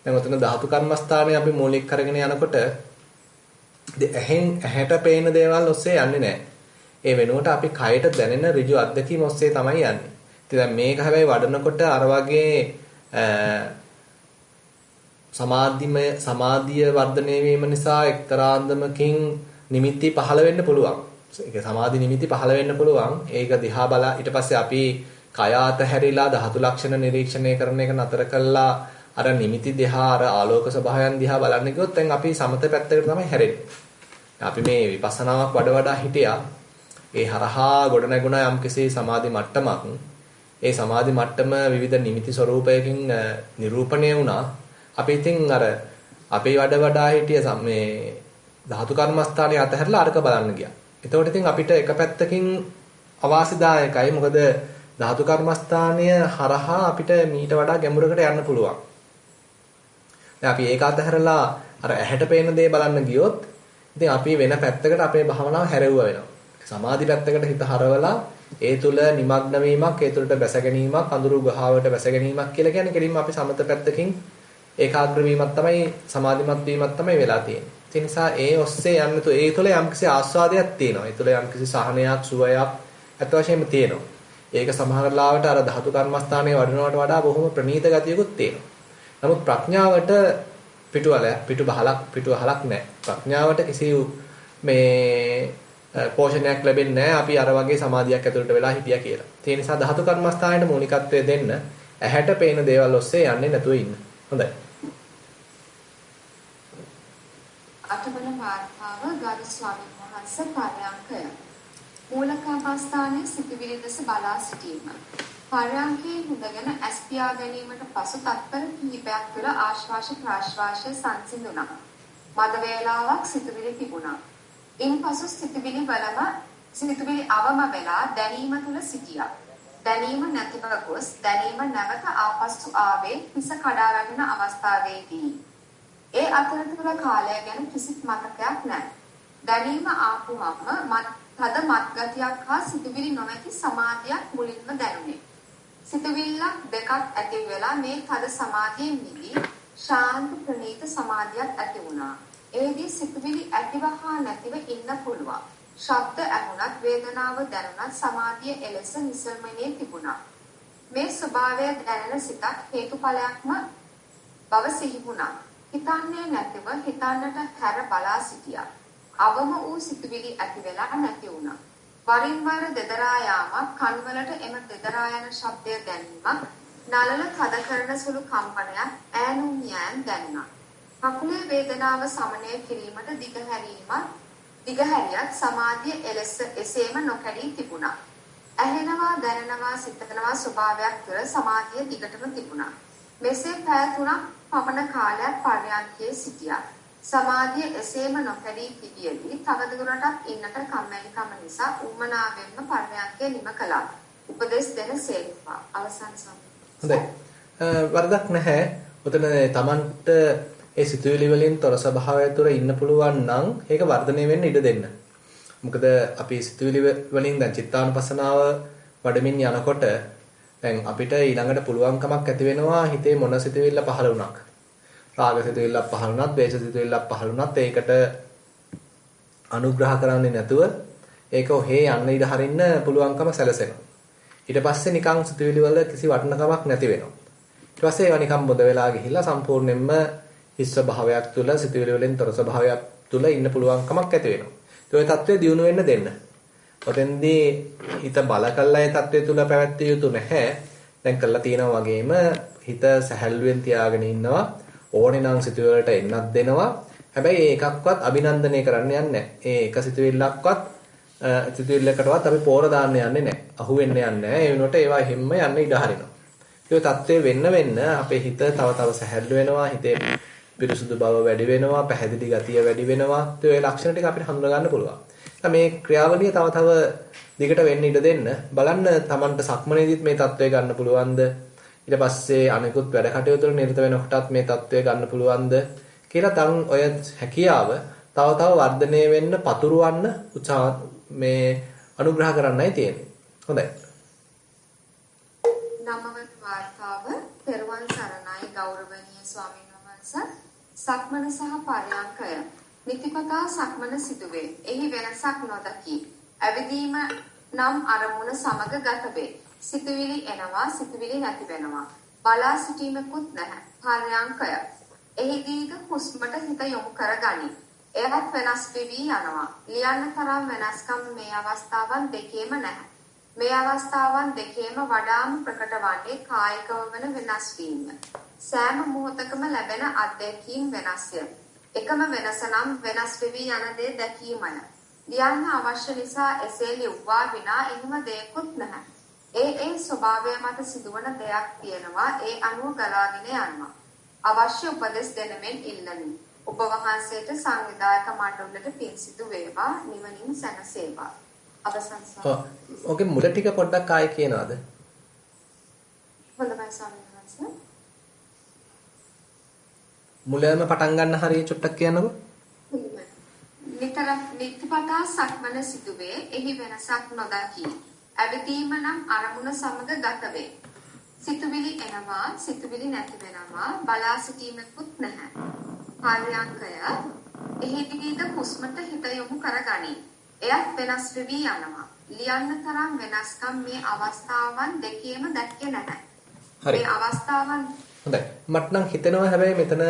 දැන් උතන ධාතු කර්මස්ථානයේ අපි මූලික කරගෙන යනකොට ඇහැට පේන දේවල් ඔස්සේ යන්නේ නැහැ. ඒ වෙනුවට අපි කයට දැනෙන ඍජු අත්දැකීම් ඔස්සේ තමයි යන්නේ. ඉතින් දැන් මේක හැබැයි වඩනකොට අර වගේ සමාධිය වර්ධනය වීම නිසා එක්තරා අන්දමකින් නිමිති පහළ වෙන්න පුළුවන්. ඒක සමාධි නිමිති පහළ වෙන්න පුළුවන්. ඒක දිහා බලා ඊට පස්සේ අපි කය අතහැරිලා ධාතු ලක්ෂණ නිරීක්ෂණය කරන එක නතර කළා අර නිමිති දිහා අර ආලෝක ස්වභාවයන් දිහා බලන්න ගියොත් දැන් අපි සමත පැත්තකට තමයි හැරෙන්නේ. අපි මේ විපස්සනාවක් වඩා හිටියා. ඒ හරහා ගොඩනැගුණා යම්කිසි සමාධි මට්ටමක්. ඒ සමාධි මට්ටම විවිධ නිමිති ස්වરૂපයකින් නිරූපණය වුණා. අපි ඉතින් අර අපේ වඩා හිටිය මේ ධාතු කර්මස්ථානයේ අතහැරලා අරක බලන්න ගියා. එතකොට ඉතින් අපිට එක පැත්තකින් අවාසිදායකයි. මොකද ධාතු කර්මස්ථානය හරහා අපිට මීට වඩා ගැඹුරකට යන්න පුළුවන්. දැන් අපි ඒක අතහැරලා අර ඇහැට පේන දේ බලන්න ගියොත් ඉතින් අපි වෙන පැත්තකට අපේ භාවනාව හැරෙවුවා වෙනවා. සමාධි පැත්තකට හිත හරවලා ඒ තුල නිමග්න වීමක්, ඒ තුලට බැස ගැනීමක්, අඳුරු ගහවට බැස ගැනීමක් කියලා කියන්නේ කෙලින්ම අපි සමත පැත්තකින් ඒකාග්‍ර වීමක් තමයි සමාධිමත් වීමක් තමයි වෙලා තියෙන්නේ. ඒ නිසා ඒ ඔස්සේ යන්න තු ඒ තුල යම්කිසි ආස්වාදයක් තියෙනවා. ඒ තුල යම්කිසි සහනයක්, සුවයක් අත් වශයෙන්ම තියෙනවා. ඒක සමහර ලාවට අර ධාතු කර්මස්ථානයේ වඩනවට වඩා බොහොම ප්‍රණීත ගතියකුත් තියෙනවා. නමුත් ප්‍රඥාවට පිටු බහලක් නැහැ. ප්‍රඥාවට කිසි මේ පෝෂණයක් ලැබෙන්නේ නැහැ. අපි අර වගේ සමාධියක් ඇතුළට වෙලා හිටියා කියලා. ඒ නිසා ධාතු කර්මස්ථානයේ මූලිකත්වය දෙන්න ඇහැට පේන දේවල් ඔස්සේ යන්නේ නැතුව ඉන්න. හොඳයි. අටවන වාර්තාව ගරු ස්වාමීන් වහන්සේ පරයන්කය. මූලික අවස්ථානයේ සිටිවිලි දෙස බලා සිටීම. පරයන්කේ හුඳගෙන ඇස් පියා ගැනීමට පසු තත්පර කිහිපයක් තුළ ආශ්වාස ප්‍රාශ්වාස සංසිඳුණා. මද වේලාවක් සිටිවිලි තිබුණා. ඉන්පසු සිටිවිලි අවම වෙලා දැනීම තුළ සිටියා. දැනීම නැතිව ගොස් දැනීම නැවත ආපසු ආවේ හිස කඩා වැටෙන අවස්ථාවේදී. ඒ අතරතුර කාලය ගැන කිසිත් මතකයක් නැහැ. දැනීම ආපුවම තද මත්ගතියක් හා සිතුවිලි නොමැති සමාධියක් මුලින්ම දැනුනේ. සිතුවිල්ලක් දෙකක් ඇති වෙලා මේ තද සමාධියෙන් මිදී ශාන්ත ප්‍රණීත සමාධියක් ඇති වුණා. ඒදී සිතුවිලි ඇතිව හා නැතිව ඉන්න පුළුවන්. ශබ්ද ඇහුණත් වේදනාව දැනුණත් සමාධිය එලෙස නිසල්මනේ තිබුණා. මේ ස්වභාවය දැනෙන සිතක් හේතුඵලයක්ම බව සිහි වුණා. හිතන්නේ නැතිව හිතන්නට හැර බලා සිටියා. අවම වූ සිතුවිලි ඇති වෙලා නැති වුණා. වරින් වර දෙදරා යාමක් කන්වලට එම දෙදරා යන ශබ්දය දැනීමක් නලල තද කරන සුළු කම්පනයක් ඈනුම් යෑම් දැනුණා. කකුලේ වේදනාව සමනය කිරීමට දිගහැරියත් සමාධිය එසේම නොකැඩී තිබුණා. ඇහෙනවා දැනෙනවා සිතනවා ස්වභාවයක් තුළ සමාධිය දිගටම තිබුණා. මෙසේ පැය 3ක් පමණ කාලයක් පරයන්කේ සිටියා. සමාධිය එසේම නොකැඩී තිබියදී තවදුරටත් ඉන්නට කම්මැලිකම නිසා උම්මනාවෙන්ම පරයන්කේ නිම කළා. උපදේශ දෙන සේක්වා. අවසන් සම්පූර්ණ. හොඳයි. වරදක් නැහැ. උතන තමන්ට ඒ සිතුවිලි වලින් තොර ස්වභාවය තුළ ඉන්න පුළුවන් නම් ඒක වර්ධනය වෙන්න ඉඩ දෙන්න. මොකද අපි සිතුවිලි වලින් දැන් චිත්තානුපස්සනාව වඩමින් යනකොට දැන් අපිට ඊළඟට පුළුවන්කමක් ඇති වෙනවා හිතේ මොන සිතුවිල්ල පහළ වුණක්. රාග සිතුවිල්ලක් පහළ වුණත්, ද්වේෂ සිතුවිල්ලක් පහළ වුණත් ඒකට අනුග්‍රහ කරන්නේ නැතුව ඒක ඔහේ යන්න ඉඩ හරින්න පුළුවන්කම සැලසෙනවා. ඊට පස්සේ නිකන් සිතුවිලි වල කිසි වටිනකමක් නැති වෙනවා. ඊට පස්සේ ඒවා නිකන් බොඳ වෙලා ගිහිල්ලා සම්පූර්ණයෙන්ම හිස් ස්වභාවයක් තුළ සිතුවිලි වලින් තොර ස්වභාවයක් තුළ ඉන්න පුළුවන්කමක් ඇති වෙනවා. ඒ තත්ත්වය දියුණු වෙන්න දෙන්න. ඔතෙන්දී හිත බල කළා ඒ තත්ත්වය තුළ පැවැත්විය යුතු නැහැ. දැන් කළා තියෙනවා වගේම හිත සැහැල්ලුවෙන් තියාගෙන ඉන්නවා. ඕනේ නම් සිතුවිලි වලට එන්නත් දෙනවා. හැබැයි ඒකක්වත් අභිනන්දනය කරන්න යන්නේ නැහැ. ඒ එක සිතුවිල්ලකටවත් අපි පෝර දාන්න යන්නේ නැහැ. අහු වෙන්න යන්නේ නැහැ. ඒ වෙනුවට ඒවා හැම්ම යන්න ඉඩ හරිනවා. ඒ තත්ත්වය වෙන්න අපේ හිත තව සැහැල්ලු වෙනවා. හිතේ පිරිසුදු බව වැඩි වෙනවා, පැහැදිලි ගතිය වැඩි වෙනවා. ඒ ලක්ෂණ ටික අපිට හඳුනා ගන්න පුළුවන්. මේ ක්‍රියාවලිය තව දිගට වෙන්න ඉඩ දෙන්න. බලන්න Tamanට සක්මනේදීත් මේ தত্ত্বය ගන්න පුළුවන්ද? ඊට පස්සේ අනිකුත් වැඩ කටයුතු වල නිරත වෙනකොටත් මේ தত্ত্বය ගන්න පුළුවන්ද කියලා තන් ඔය හැකියාව තව වර්ධනය වෙන්න පතුරවන්න උත්සාහ මේ අනුග්‍රහ කරන්නයි තියෙන්නේ. හොඳයි. නවවත් වාර්තාව පෙරවන් සරණයි ගෞරවනීය ස්වාමීන් වහන්සේ. සක්මන සහ පරයන්කය නිතිපතා සක්මන සිදුවේ. එහි වෙනසක් නොදකි. ඇවිදීම නම් අරමුණ සමග ගත වේ. සිතුවිලි එනවා, සිතුවිලි නැති වෙනවා. බලා සිටීමකුත් නැහැ. පරයන්කය. එහිදීද හුස්මට හිත යොමු කරගනි. එයත් වෙනස් වෙවි යනවා. ලියන්න තරම් වෙනස්කම් මේ අවස්ථාවන් දෙකේම නැහැ. මේ අවස්ථාවන් දෙකේම වඩාම ප්‍රකට වන්නේ කායිකව වන වෙනස් වීම. සෑම මොහොතකම ලැබෙන අත්දැකීම් වෙනස්ය. එකම වෙනස නම් වෙනස් වෙවි යන දේ දැකීමය. ලියන්න අවශ්‍ය නිසා එසේ ලිව්වා විනා එහෙම දෙයක්වත් නැහැ. ඒ ස්වභාවය මත සිදුවන දෙයක් තියෙනවා. ඒ අනුව ගලාගෙන යනවා. අවශ්‍ය උපදෙස් දෙනමින් ඉල්ලමි. ඔබ වහන්සේට සංවිධායක මණ්ඩලයට පින් සිදු වේවා. නිවනින් සැනසේවා. අවසන් ඔගේ මුල ටික පොඩ්ඩක් ආයෙ කියනවාද? හොඳයි ස්වාමීන් වහන්සේ. මුලම පටන් ගන්න හරිය චුට්ටක් කියන්නකෝ. නිතිපතා සක්මන සිදුවේ. එහි වෙනසක් නොදකි. ඇවිදීම නම් අරමුණ සමග ගත වේ. සිතුවිලි එනවා, සිතුවිලි නැති වෙනවා. බලා සිටීමකුත් නැහැ. පර්යංකය එහිදීද හුස්මට හිත යොමු කරගනී. එයත් වෙනස් වෙවි යනවා. ලියන්න තරම් වෙනස්කම් මේ අවස්ථාවන් දෙකේම දැක්කේ නැහැ. හරි. මේ අවස්ථාවන් හොඳයි. මට නම් හිතෙනවා හැබැයි මෙතන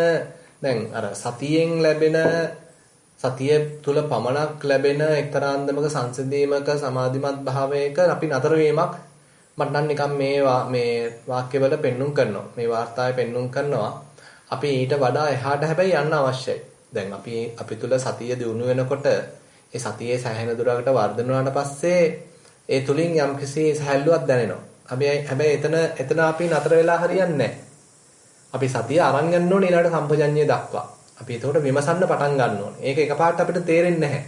දැන් අර සතියෙන් ලැබෙන සතිය තුල පමණක් ලැබෙන එක්තරා අන්දමක සංසිඳීමක සමාධිමත් භාවයක අපි නතර වීමක් මට නම් නිකන් මේ වාක්‍යවල පෙන්눔 කරනවා. මේ වාර්තාවේ පෙන්눔 කරනවා. අපි ඊට වඩා එහාට හැබැයි යන්න අවශ්‍යයි. දැන් අපි තුල සතිය දිනු වෙනකොට ඒ සතියේ සෑහෙන දුරකට වර්ධනය වුණාට පස්සේ ඒ තුලින් යම්කිසි සැහැල්ලුවක් දැනෙනවා. හැබැයි එතන අපි නතර වෙලා හරියන්නේ නැහැ. අපි සතිය අරන් යන්න ඕනේ ඊළඟට සම්පජඤ්ඤය දක්වා. අපි එතකොට විමසන්න පටන් ගන්න ඕනේ. ඒක එකපාරට අපිට තේරෙන්නේ නැහැ.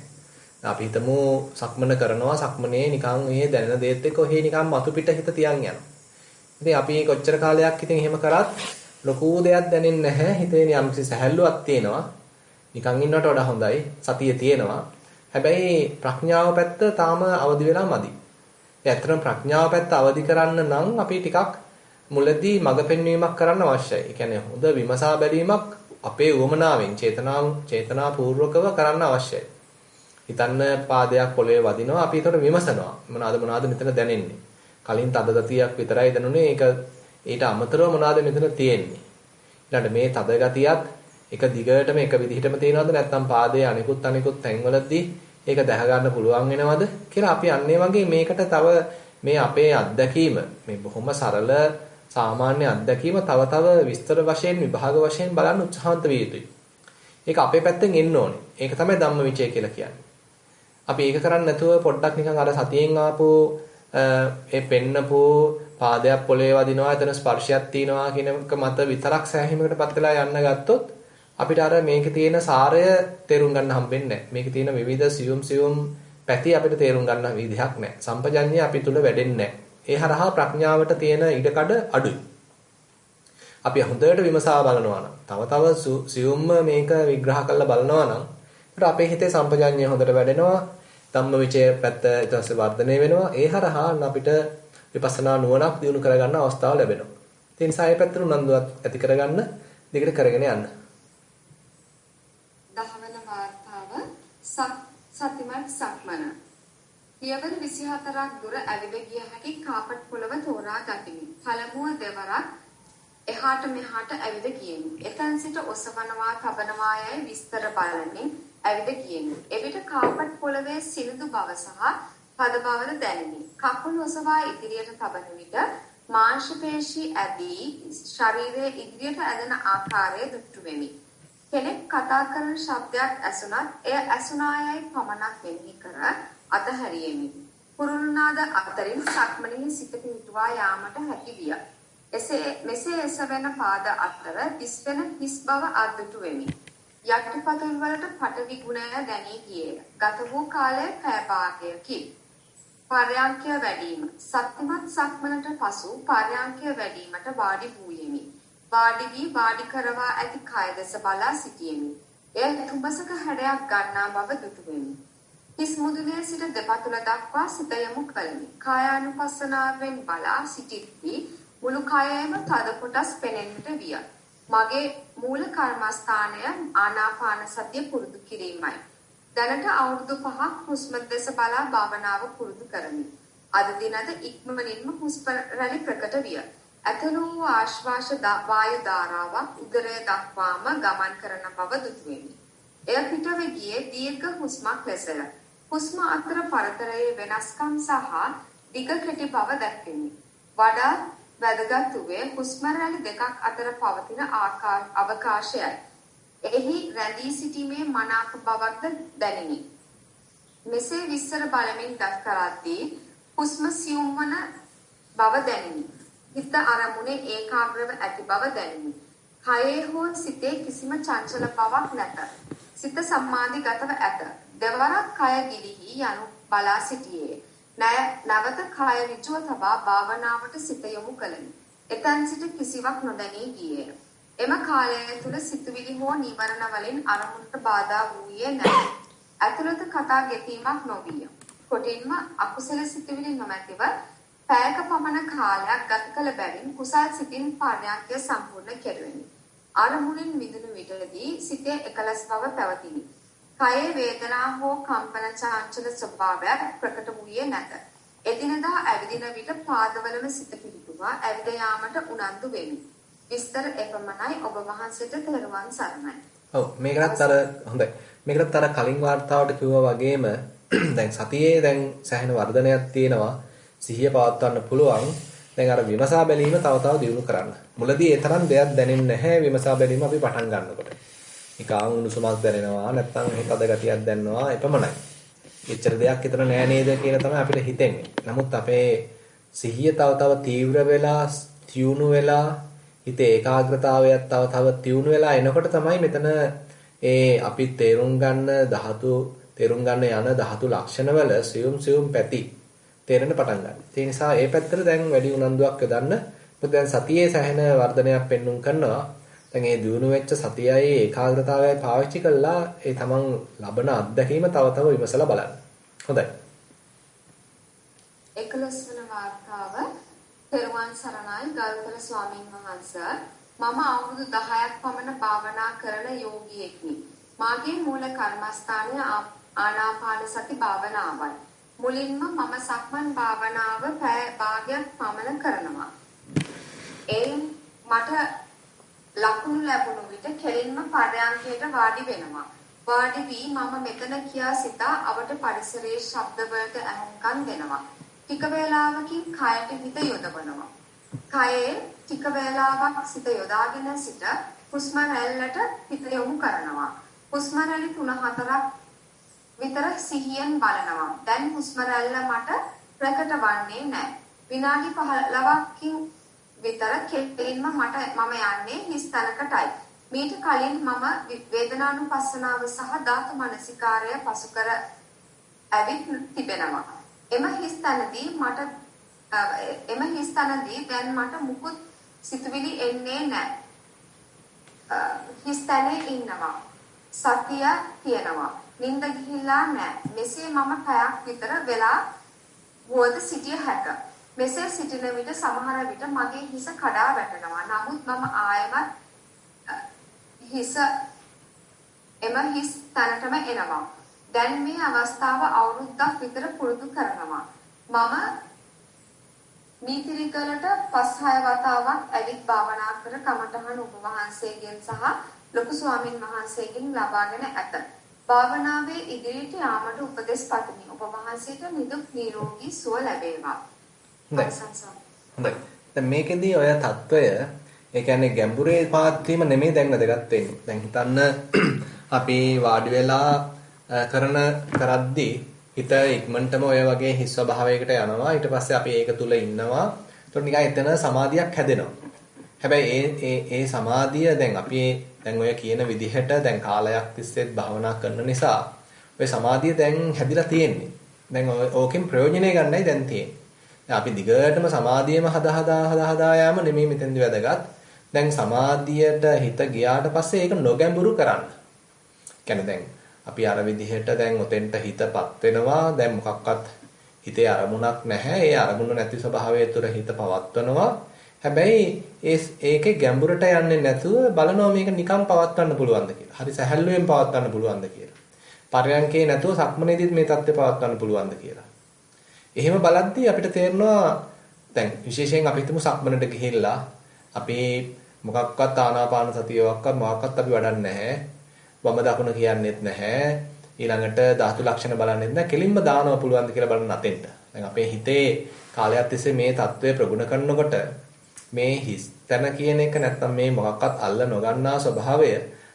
අපි හිතමු සක්මන කරනවා සක්මනේ නිකන් මේ දැනෙන දේත් එක්ක ඔහේ නිකන් මතු පිට හිත තියන් යනවා. ඉතින් අපි කොච්චර කාලයක් ඉතින් එහෙම කරත් ලොකු දෙයක් දැනෙන්නේ නැහැ. හිතේ යම්කිසි සැහැල්ලුවක් තියෙනවා. නිකන් ඉන්නවට වඩා හොඳයි. සතිය තියෙනවා. හැබැයි ප්‍රඥාව පැත්ත තාම අවදි වෙලා මදි. ඒ ඇත්තටම ප්‍රඥාව පැත්ත අවදි කරන්න නම් අපි ටිකක් මුලදී මඟ පෙන්වීමක් කරන්න අවශ්‍යයි. ඒ කියන්නේ හොඳ විමසා බැලීමක් අපේ උවමනාවෙන් චේතනාපූර්වකව කරන්න අවශ්‍යයි. හිතන්න පාදයක් පොළවේ වදිනවා අපි ඒකට විමසනවා. මොනවාද මෙතන දැනෙන්නේ? කලින් තද ගතියක් විතරයි දැනුනේ. ඊට අමතරව මොනවාද මෙතන තියෙන්නේ? ඊළඟට මේ තද ගතියත් එක දිගටම එක විදිහටම තියෙනවද නැත්නම් පාදයේ අනිකුත් තැන්වලදී ඒක දැහ ගන්න පුළුවන් වෙනවද කියලා අපි අන්නේ වගේ මේකට තව මේ අපේ අත්දැකීම මේ බොහොම සරල සාමාන්‍ය අත්දැකීම තව විස්තර වශයෙන් විභාග වශයෙන් බලන්න උත්සාහන්ත විය යුතුයි. ඒක අපේ පැත්තෙන් එන්න ඕනේ. ඒක තමයි ධම්මවිචය කියලා කියන්නේ. අපි ඒක කරන්නේ නැතුව පොඩ්ඩක් නිකන් අර සතියෙන් ආපු ඒ පෙන්නපු පාදයක් පොළවේ වදිනවා එතන ස්පර්ශයක් තියෙනවා කියන එක මත විතරක් සෑහීමකටපත් වෙලා යන්න ගත්තොත් අපිට අර මේකේ තියෙන සාරය තේරුම් ගන්න හම්බෙන්නේ නැහැ. මේකේ තියෙන විවිධ සියුම් පැති අපිට තේරුම් ගන්න විදිහක් නැහැ. සම්පජඤ්ඤය අපි තුල වැඩෙන්නේ නැහැ. ඒ හරහා ප්‍රඥාවට තියෙන ඉඩකඩ අඩුයි. අපි හොඳට විමසා බලනවා නම් තව සියුම්ම මේක විග්‍රහ කරලා බලනවා නම් අපිට අපේ හිතේ සම්පජඤ්ඤය හොඳට වැඩෙනවා. ධම්මවිචය පැත්ත ඊට පස්සේ වර්ධනය වෙනවා. ඒ හරහා අපිට විපස්සනා නුවණක් දියුණු කරගන්න අවස්ථාව ලැබෙනවා. ඒ නිසා මේ පැත්තට උනන්දුවක් ඇති කරගන්න දිගට කරගෙන යන්න. දහවන වාර්තාව සතිමත් සක්මන. පියවර 24ක් දුර ඇවිද ගිය හැකි කාපට් පොළව තෝරා ගතිමි. පළමුව දෙවරක් එහාට මෙහාට ඇවිද ගියෙමි. එතන සිට ඔසවනවා තබනවා යයි විස්තර බලමින් ඇවිද ගියෙමි. එවිට කාපට් පොළවේ සිනිඳු බව සහ පද බවද දැනිනි. කකුල් ඔසවා ඉදිරියට තබන විට මාංශ පේශී ඇදී ශරීරයේ ඉදිරියට ඇදෙන ආකාරය දුටු වෙමි. කෙනෙක් කතා කරන ශබ්දයක් ඇසුණත් එය ඇසුණායයි පමණක් මෙනෙහි කර අතහැරියෙමි. පුරුණාද අතරින් සක්මනේ සිට පිටුවා යාමට හැකි විය. මෙසේ එසවෙන පාද අතර දිස්වෙන හිස් බව අද්දුටු වෙමි. යටිපතුල් වලට පටවි ගුණය දැනී ගියේය. ගත වූ කාලය පැය භාගයකි. පර්යංකය වැඩිම. සත්‍යමත් සක්මනට පසු පර්යංකය වැඩිමට වාඩි වූයෙමි. වාඩි වී වාඩි කරවා ඇති කය දෙස බලා සිටියෙමි. එය තුඹසක හැඩයක් ගන්නා බව දුටු වෙමි. හිස් මුදුනේ සිට දෙපතුල දක්වා සිත යොමු කළෙමි. කායානුපස්සනාවෙන් බලා සිටිද්දී මුළු කයම තද කොටස් පෙනෙන්නට විය. මගේ මූල කර්මස්ථානය ආනාපාන සතිය පුරුදු කිරීමයි. දැනට අවුරුදු 5ක් හුස්ම දෙස බලා භාවනාව පුරුදු කරමි. අද දිනද ඉක්මනින්ම හුස්ම රැලි ප්‍රකට විය. ඇතනු ආශ්වාස වායු ධාරාවක් උදරය දක්වාම ගමන් කරන බව දුටු වෙමි. එය පිටව ගියේ දීර්ඝ හුස්මක් ලෙසය. හුස්ම අතර පරතරයේ වෙනස්කම් සහ දිග කෙටි බව දැක්කෙමි. වඩා වැදගත් වූයේ හුස්ම රැලි දෙකක් අතර පවතින අවකාශයයි. එහි රැඳී සිටීමේ මනාප බවක්ද දැනිනි. මෙසේ විස්තර බලමින් දත් කරද්දී හුස්ම සියුම් වන බව දැනිනි. හිත අරමුණේ ඒකාග්‍රව ඇති බව දැනිනි. කයේ හෝ සිතේ කිසිම චංචල බවක් නැත. සිත සම්මාදිගතව ඇත. දෙවරක් කය ගිලිහි යනු බලා සිටියේ. නැවත කය ඍජුව තබා භාවනාවට සිත යොමු කළෙමි. එතන් සිට කිසිවක් නොදැනී ගියේය. එම කාලය තුල සිතුවිලි හෝ නිවරණ වලින් අරමුණට බාධා වූයේ නැහැ. ඇතුළත කතා ගෙතීමක් නොවිය. කොටින්ම අකුසල සිතුවිලි නොමැතිව පැයක පමණ කාලයක් ගත කළ බැවින් කුසල් සිතින් පරයන්කය සම්පූර්ණ කෙරුවෙමි. අරමුණින් මිදුණු විටදී සිතේ එකලස් බව පැවතිනි. කයේ වේදනා හෝ කම්පන චංචල ස්වභාවයක් ප්‍රකට වූයේ නැත. එදිනදා ඇවිදින විට පාදවලම සිත පිහිටුවා ඇවිද යාමට උනන්දු වෙමි. විස්තර එපමණයි. ඔබ වහන්සේට තෙරුවන් සරණයි. ඔව් මේකටත් අර හොඳයි. මේකටත් අර කලින් වார்த்தාවට කිව්වා වගේම දැන් සතියේ දැන් සෑහෙන වර්ධනයක් තියෙනවා. සිහිය පවත්වන්න පුළුවන්. දැන් අර විමසා බැලීම තව තව දියුණු කරන්න. මුලදී ඒ තරම් දෙයක් දැනෙන්නේ නැහැ විමසා බැලීම අපි පටන් ගන්නකොට. නිකන් උණුසුමක් දැනෙනවා නැත්නම් හිතද ගතියක් දැනෙනවා එපමණයි. එච්චර දෙයක් හිතන නෑ නේද කියලා තමයි අපිට හිතෙන්නේ. නමුත් අපේ සිහිය තව තව තීව්‍ර වෙලා, තියුණු වෙලා, හිතේ ඒකාග්‍රතාවයත් තව තව තියුණු වෙලා එනකොට තමයි මෙතන ඒ අපි තේරුම් ගන්න යන ධාතු ලක්ෂණවල සියුම් පැති තේරෙන්න පටන් ගන්නවා. ඒ නිසා ඒ පැත්තට දැන් වැඩි උනන්දුවක් යොදන්න. මොකද දැන් සතියේ සැහැණ වර්ධනයක් පෙන්눔 කරනවා. දැන් මේ දියුණු වෙච්ච සතියයි ඒකාග්‍රතාවයයි පාවිච්චි කළා ඒ තමන් ලබන අත්දැකීම තව තව විමසලා බලන්න. හොඳයි. 11 වන වාර්තාව පෙරවන් සරණයි ගරුතර ස්වාමීන් වහන්සේ මම අවුරුදු 10ක් පමණ භාවනා කරන යෝගියෙක්නි. මාගේ මූල කර්මස්ථානය ආනාපාන සති භාවනාවයි. මුලින්ම මම සක්මන් භාවනාව පැය භාගයක් පමණ කරනවා. එයින් මට ලකුණු ලැබුණු විට කෙලින්ම පරයන්කයට වාඩි වෙනවා. වාඩි වී මම මෙතන කියා සිතා අවට පරිසරයේ ශබ්ද වලට අහුම්කම් දෙනවා. ටික වේලාවකින් කයට හිත යොදවනවා. කයේ ටික වේලාවක් සිත යොදාගෙන සිට හුස්ම රැල්ලට හිත යොමු කරනවා. හුස්ම රැලි 3-4ක් විතර සිහියෙන් බලනවා. දැන් හුස්ම රැල්ල මට ප්‍රකට වන්නේ නැහැ. විනාඩි 15කින් විතර කෙටින්ම මම යන්නේ හිස් තැනකටයි. මීට කලින් මම වේදනානුපස්සනාව සහ ධාතු මනසිකාරය පසු කර ඇවිත් තිබෙනවා. එම හිස් තැනදී දැන් මට මුකුත් සිතුවිලි එන්නේ නැහැ. හිස් තැනේ ඉන්නවා. සතිය තියෙනවා. නිින්ද ගිහිල්ලා නැහැ. මෙසේ මම පැයක් විතර වෙලා වුවද සිටිය හැකිය. මෙසේ සිටින විට සමහර විට මගේ හිස කඩා වැටෙනවා. නමුත් මම ආයෙමත් එම හිස් තැනටම එනවා. දැන් මේ අවස්ථාව අවුරුද්දක් විතර පුරුදු කරනවා. මම මීතිරිගලට 5-6 වතාවක් ඇවිත් භාවනා කර කමඨහන ඔබ වහන්සේගෙන් සහ ලොකු ස්වාමින් වහන්සේගෙන් ලබාගෙන ඇත. භාවනාවේ ඉදිරියට යාමට උපදෙස් පතමි. ඔබ වහන්සේට නිදුක් නිරෝගී සුව ලැබේවා. හොඳයි. දැන් මේකෙදී ඔය తত্ত্বය ඒ කියන්නේ ගැඹුරේ පාත්‍රීම නෙමෙයි දැන් වැදගත් වෙන්නේ. දැන් හිතන්න අපි වාඩි වෙලා කරද්දී හිත ඉක්මනටම ඔය වගේ හිස් ස්වභාවයකට යනවා. ඊට පස්සේ අපි ඒක තුල ඉන්නවා. ඒතකොට නිකන් එතන සමාධියක් හැදෙනවා. හැබැයි ඒ සමාධිය දැන් අපි දැන් ඔය කියන විදිහට දැන් කාලයක් තිස්සේ භාවනා කරන නිසා ඔය සමාධිය දැන් හැදිලා තියෙන්නේ. දැන් ඕකෙන් ප්‍රයෝජනෙ ගන්නයි දැන් තියෙන්නේ. අපි දිගටම සමාධියම හදා යාම නෙමෙයි මෙතෙන්දි වැදගත්. දැන් සමාධියට හිත ගියාට පස්සේ ඒක නොගැඹුරු කරන්න. කියන්නේ දැන් අපි අර විදිහට දැන් ඔතෙන්ට හිතපත් වෙනවා. දැන් මොකක්වත් හිතේ අරමුණක් නැහැ. ඒ අරමුණ නැති ස්වභාවය තුළ හිත පවත්වනවා. හැබැයි ඒකේ ගැඹුරට යන්නේ නැතුව බලනවා මේක නිකම් පවත්වන්න පුළුවන්ද කියලා. හරි සැහැල්ලුවෙන් පවත්වන්න පුළුවන්ද කියලා. පරයන්කේ නැතුව සක්මනේදීත් මේ தත්ත්වය පවත්වන්න පුළුවන්ද කියලා. එහෙම බලද්දී අපිට තේරෙනවා දැන් විශේෂයෙන් අපි හිතමු සක්මනට ගිහිල්ලා අපි මොකක්වත් ආනාපාන සතියවත් මොකක්වත් අපි වඩන්නේ නැහැ. වම දකුණ කියන්නේත් නැහැ. ඊළඟට ධාතු ලක්ෂණ බලන්නෙත් නැහැ. කෙලින්ම දානවා පුළුවන්ද කියලා බලන්න අතෙන්ට. දැන් අපේ හිතේ කාලයක් තිස්සේ මේ தત્ත්වය ප්‍රගුණ කරනකොට මේ හිස්තන කියන එක නැත්තම් මේ මොකක්වත් අල්ල නොගන්නා ස්වභාවය